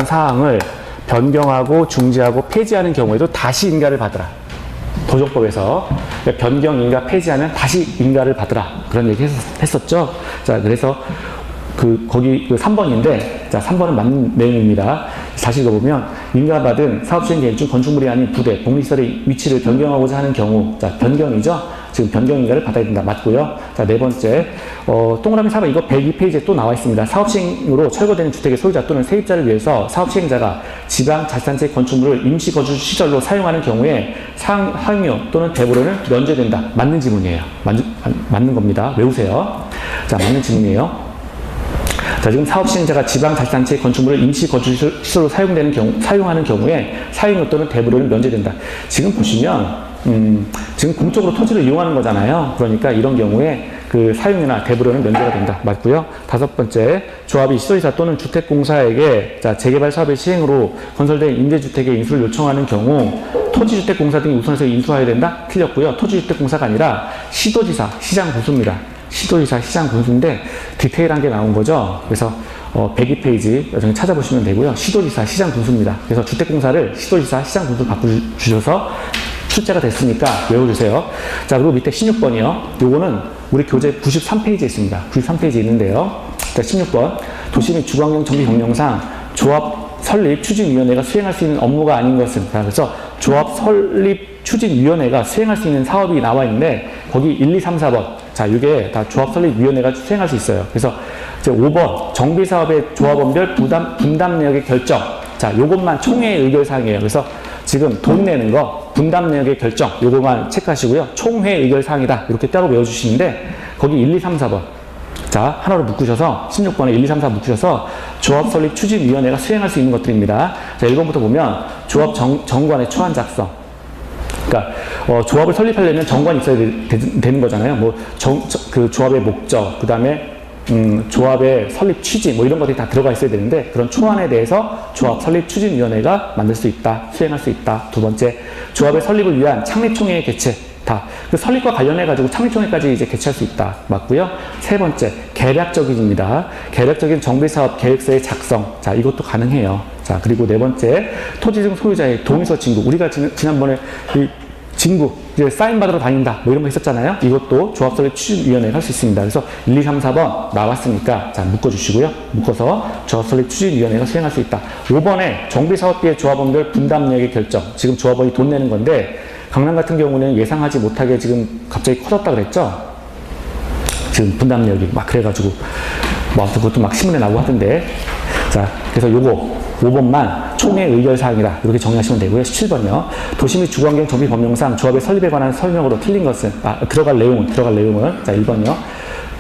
사항을 변경하고 중지하고 폐지하는 경우에도 다시 인가를 받으라. 도정법에서 변경, 인가, 폐지하면 다시 인가를 받으라. 그런 얘기 했었죠. 자, 그래서 거기 3번인데, 자, 3번은 맞는 내용입니다. 다시 읽어보면, 인가받은 사업시행 계획 중 건축물이 아닌 부대, 복리시설의 위치를 변경하고자 하는 경우, 자, 변경이죠? 지금 변경 인가를 받아야 된다. 맞고요. 자, 네 번째, 동그라미 4번, 이거 102페이지에 또 나와 있습니다. 사업시행으로 철거되는 주택의 소유자 또는 세입자를 위해서 사업시행자가 지방자치단체 건축물을 임시거주시설로 사용하는 경우에 상환료 또는 대보료는 면제된다. 맞는 지문이에요. 맞는 겁니다. 외우세요. 자, 맞는 지문이에요. 자, 지금 사업시행자가 지방자치단체 건축물을 임시거주시설로 사용하는 경우에 사용료 또는 대보료는 면제된다. 지금 보시면 지금 공적으로 토지를 이용하는 거잖아요. 그러니까 이런 경우에 그 사용료나 대보료는 면제가 된다. 맞고요. 다섯 번째, 조합이 시설이사 또는 주택공사에게 자, 재개발 사업의 시행으로 건설된 임대주택의 인수를 요청하는 경우 토지주택공사 등이 우선해서 인수해야 된다. 틀렸고요. 토지주택공사가 아니라 시도지사, 시장군수입니다. 시도지사, 시장군수인데 디테일한 게 나온 거죠. 그래서 102페이지 여정에 찾아보시면 되고요. 시도지사, 시장군수입니다. 그래서 주택공사를 시도지사, 시장군수로 바꾸셔서 출제가 됐으니까 외워주세요. 자, 그리고 밑에 16번이요. 요거는 우리 교재 93페이지에 있습니다. 93페이지에 있는데요. 자, 16번. 도시 및 주거환경 정비 법령상 조합 설립 추진위원회가 수행할 수 있는 업무가 아닌 것은, 그래서 조합 설립 추진위원회가 수행할 수 있는 사업이 나와 있는데 거기 1, 2, 3, 4번. 자, 이게 다 조합 설립위원회가 수행할 수 있어요. 그래서 이제 5번 정비사업의 조합원별 분담 내역의 결정. 자, 요것만 총회 의결사항이에요. 그래서 지금 돈 내는 거, 분담 내역의 결정, 요거만 체크하시고요. 총회 의결사항이다. 이렇게 따로 외워주시는데, 거기 1, 2, 3, 4번. 자, 하나로 묶으셔서, 16번에 1, 2, 3, 4 묶으셔서, 조합 설립 추진위원회가 수행할 수 있는 것들입니다. 자, 1번부터 보면, 조합 정관의 초안 작성. 그러니까, 조합을 설립하려면 정관이 있어야 되는 거잖아요. 뭐, 그 조합의 목적, 그 다음에 조합의 설립 취지 뭐 이런 것들이 다 들어가 있어야 되는데 그런 초안에 대해서 조합 설립 추진위원회가 만들 수 있다, 수행할 수 있다. 두 번째, 조합의 설립을 위한 창립총회의 개최 다. 그 설립과 관련해 가지고 창립총회까지 이제 개최할 수 있다. 맞고요. 세 번째, 계략적인입니다. 계략적인 정비사업 계획서의 작성. 자, 이것도 가능해요. 자, 그리고 네 번째, 토지 등 소유자의 동의서 진구. 우리가 지난번에 이 진구, 이제 사인 받으러 다닌다, 뭐 이런 거 했었잖아요. 이것도 조합설립 추진위원회가 할 수 있습니다. 그래서 1, 2, 3, 4번 나왔으니까, 자, 묶어주시고요. 묶어서 조합설립 추진위원회가 수행할 수 있다. 5번에 정비사업비의 조합원별 분담 내역의 결정. 지금 조합원이 돈 내는 건데, 강남 같은 경우는 예상하지 못하게 지금 갑자기 커졌다 그랬죠? 지금 분담 내역이 막 그래가지고, 뭐, 그것도 막 신문에 나오고 하던데. 자, 그래서 요거. 5번만 총회 의결사항이다. 이렇게 정리하시면 되고요. 17번이요. 도시 및 주거환경 정비 법령상 조합의 설립에 관한 설명으로 틀린 것은, 들어갈 내용은. 자, 1번이요.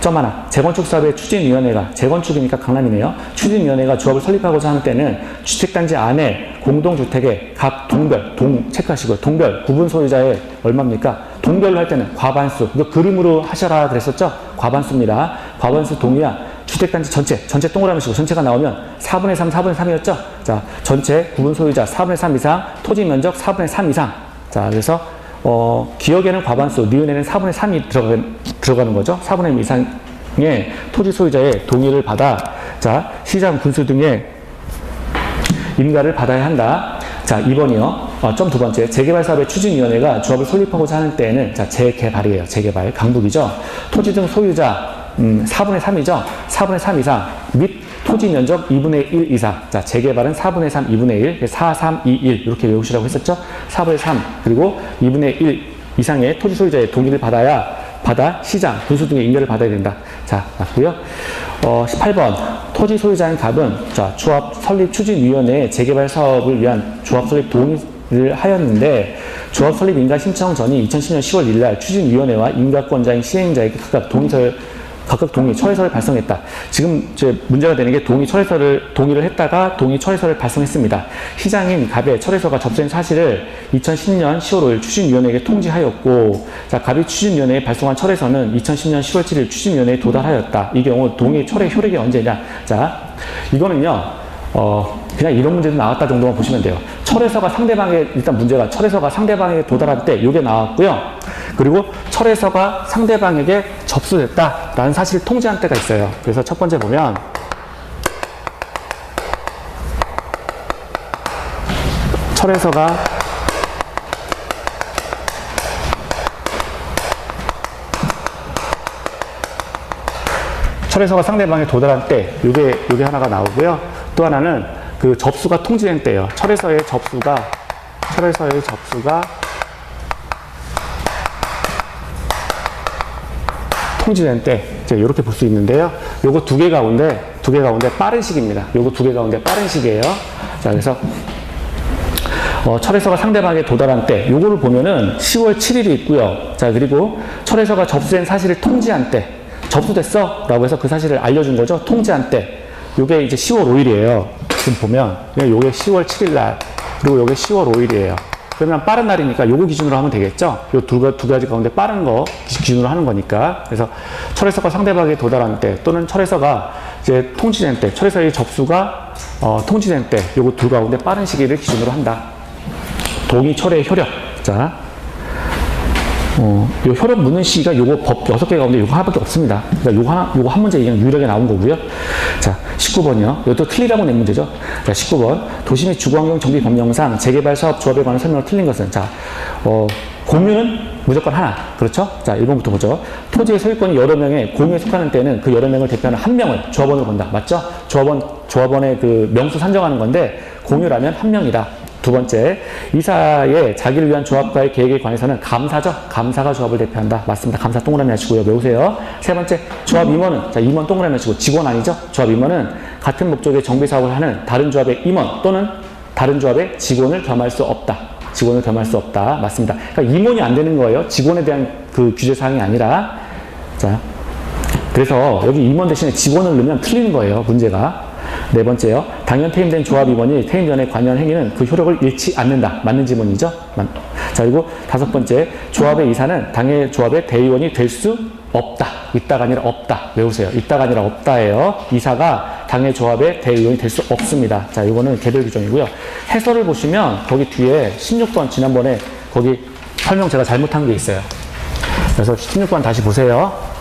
점 하나. 재건축 사업의 추진위원회가, 재건축이니까 강남이네요. 추진위원회가 조합을 설립하고자 하는 때는 주택단지 안에 공동주택의 각 동별, 체크하시고요. 동별, 구분 소유자의 얼마입니까? 동별로 할 때는 과반수. 이거 그림으로 하셔라 그랬었죠? 과반수입니다. 과반수 동의야. 주택단지 전체 동그라미 치고 전체가 나오면 4분의 3, 4분의 3이었죠? 자, 전체 구분 소유자 4분의 3 이상, 토지 면적 4분의 3 이상. 자, 그래서, 기억에는 과반수, 니은에는 4분의 3이 들어가는 거죠? 4분의 3 이상의 토지 소유자의 동의를 받아, 자, 시장, 군수 등의 인가를 받아야 한다. 자, 2번이요. 점 두 번째. 재개발 사업의 추진위원회가 조합을 설립하고자 하는 때에는, 자, 재개발이에요. 재개발. 강북이죠? 토지 등 소유자, 4분의 3이죠? 4분의 3 이상 및 토지 면적 2분의 1 이상. 자, 재개발은 4분의 3, 2분의 1, 4, 3, 2, 1 이렇게 외우시라고 했었죠? 4분의 3 그리고 2분의 1 이상의 토지 소유자의 동의를 받아야 바다, 시장, 군수 등의 인가를 받아야 된다. 자, 맞고요. 18번. 토지 소유자인 갑은 자, 조합 설립 추진위원회에 재개발 사업을 위한 조합 설립 동의를 하였는데 조합 설립 인가 신청 전이 2010년 10월 1일 날 추진위원회와 인가권자인 시행자에게 각각 동의 철회서를 발송했다. 지금 이제 문제가 되는 게 동의를 했다가 동의 철회서를 발송했습니다. 시장인 갑의 철회서가 접수된 사실을 2010년 10월 5일 추진위원회에게 통지하였고, 자, 갑이 추진위원회에 발송한 철회서는 2010년 10월 7일 추진위원회에 도달하였다. 이 경우 동의 철회 효력이 언제냐? 자, 이거는요, 그냥 이런 문제도 나왔다 정도만 보시면 돼요. 철회서가 상대방에, 일단 문제가 철회서가 상대방에게 도달할 때 이게 나왔고요. 그리고 철회서가 상대방에게 접수됐다라는 사실을 통지한 때가 있어요. 그래서 첫 번째 보면 철회서가 상대방에 도달한 때 요게 하나가 나오고요. 또 하나는 그 접수가 통지된 때예요. 철회서의 접수가 통지된 때 이제 이렇게 볼 수 있는데요. 요거 두 개 가운데 빠른 시기입니다. 요거 두 개 가운데 빠른 시기예요. 자, 그래서 철회서가 상대방에게 도달한 때 요거를 보면은 10월 7일이 있고요. 자, 그리고 철회서가 접수된 사실을 통지한 때 접수됐어 라고 해서 그 사실을 알려준 거죠. 통지한 때 요게 이제 10월 5일이에요. 지금 보면 요게 10월 7일 날 그리고 요게 10월 5일이에요. 그러면 빠른 날이니까 요거 기준으로 하면 되겠죠? 요 두 가지 가운데 빠른 거 기준으로 하는 거니까. 그래서 철회서가 상대방에게 도달한 때 또는 철회서가 이제 통지된 때, 철회서의 접수가 통지된 때 요거 둘 가운데 빠른 시기를 기준으로 한다. 동의 철회의 효력. 자, 요 효력 묻는 시기가 요거 법 6개 가운데 요거 하나밖에 없습니다. 그러니까 요거 한 문제 그냥 유일하게 나온 거고요. 자, 19번이요. 이것도 틀리라고 낸 문제죠. 자, 19번. 도시 및 주거환경 정비 법령상 재개발 사업 조합에 관한 설명을 틀린 것은, 자, 공유는 무조건 하나. 그렇죠? 자, 1번부터 보죠. 토지의 소유권이 여러 명의 공유에 속하는 때는 그 여러 명을 대표하는 한 명을 조합원으로 본다. 맞죠? 조합원의 그 명수 산정하는 건데, 공유라면 한 명이다. 두 번째, 이사의 자기를 위한 조합과의 계획에 관해서는 감사죠. 감사가 조합을 대표한다. 맞습니다. 감사 동그라미 하시고요. 외우세요. 세 번째, 조합 임원은, 자, 임원 동그라미 하시고, 직원 아니죠? 조합 임원은 같은 목적의 정비 사업을 하는 다른 조합의 임원 또는 다른 조합의 직원을 겸할 수 없다. 직원을 겸할 수 없다. 맞습니다. 그러니까 임원이 안 되는 거예요. 직원에 대한 그 규제 사항이 아니라. 자, 그래서 여기 임원 대신에 직원을 넣으면 틀리는 거예요. 문제가. 네 번째요. 당연 퇴임된 조합 임원이 퇴임 전에 관여한 행위는 그 효력을 잃지 않는다. 맞는 지문이죠. 자, 그리고 다섯 번째. 조합의 이사는 당해 조합의 대의원이 될 수 없다. 있다가 아니라 없다. 외우세요. 있다가 아니라 없다예요. 이사가 당해 조합의 대의원이 될 수 없습니다. 자, 이거는 개별 규정이고요. 해설을 보시면 거기 뒤에 16번 지난번에 거기 설명 제가 잘못한 게 있어요. 그래서 16번 다시 보세요.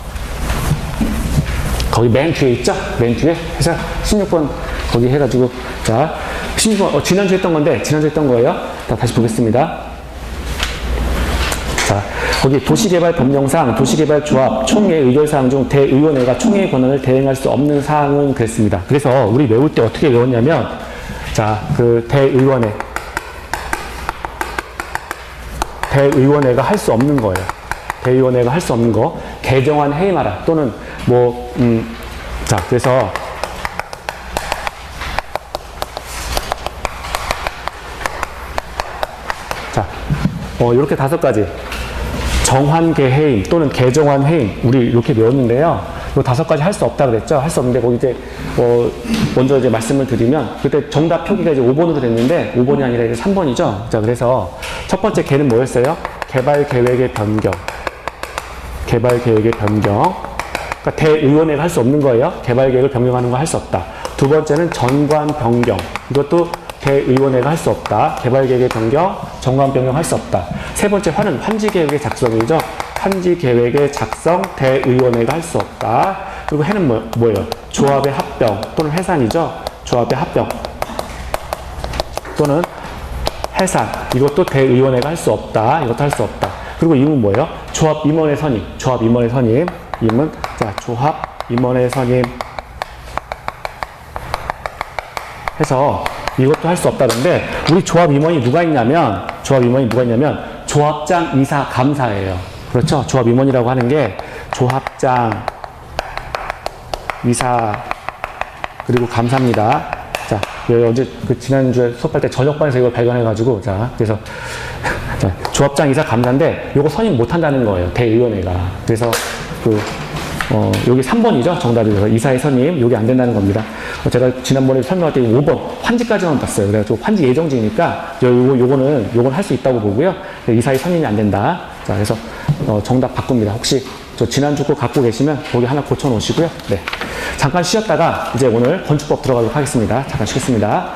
거기 맨 뒤에 있죠? 맨 뒤에 해서 16번 거기 해가지고, 자, 16번 지난주에 했던 건데 지난주에 했던 거예요. 다시 보겠습니다. 자, 거기 도시개발 법령상 도시개발조합 총회 의결사항 중 대의원회가 총회의 권한을 대행할 수 없는 사항은 그랬습니다. 그래서 우리 외울 때 어떻게 외웠냐면, 자, 그 대의원회가 할 수 없는 거예요. 대의원회가 할 수 없는 거, 개정안 해임하라 또는 자, 그래서 자, 이렇게 5가지 정환계 해임 또는 개정안 해임 우리 이렇게 배웠는데요. 이 5가지 할 수 없다 그랬죠. 할 수 없는데 거기 이제 먼저 이제 말씀을 드리면 그때 정답 표기가 이제 5번으로 됐는데 5번이 아니라 이제 3번이죠. 자, 그래서 첫 번째 개는 뭐였어요? 개발 계획의 변경. 개발 계획의 변경. 그러니까 대의원회가 할 수 없는 거예요. 개발 계획을 변경하는 거 할 수 없다. 두 번째는 전관 변경. 이것도 대의원회가 할 수 없다. 개발 계획의 변경, 전관 변경 할 수 없다. 세 번째 환은 환지 계획의 작성이죠. 환지 계획의 작성, 대의원회가 할 수 없다. 그리고 해는 뭐예요? 조합의 합병 또는 해산이죠. 조합의 합병 또는 해산. 이것도 대의원회가 할 수 없다. 이것도 할 수 없다. 그리고 임은 뭐예요? 조합 임원의 선임. 조합 임원의 선임. 임은, 자, 조합 임원의 선임 해서 이것도 할 수 없다는데, 우리 조합 임원이 누가 있냐면 조합장, 이사, 감사예요. 그렇죠. 조합 임원이라고 하는 게 조합장, 이사, 그리고 감사입니다. 자, 어제 지난주에 수업할 때 저녁반에서 이걸 발견해가지고, 자, 그래서, 자, 조합장, 이사, 감사인데, 요거 선임 못 한다는 거예요. 대의원회가. 그래서, 여기 3번이죠. 정답이. 그래서 이사의 선임, 요게 안 된다는 겁니다. 제가 지난번에 설명할 때 5번, 환지까지만 봤어요. 그래서 환지 예정지니까, 요건 할 수 있다고 보고요. 이사의 선임이 안 된다. 자, 그래서, 정답 바꿉니다. 혹시, 저 지난주 거 갖고 계시면 거기 하나 고쳐 놓으시고요. 네. 잠깐 쉬었다가 이제 오늘 건축법 들어가도록 하겠습니다. 잠깐 쉬겠습니다.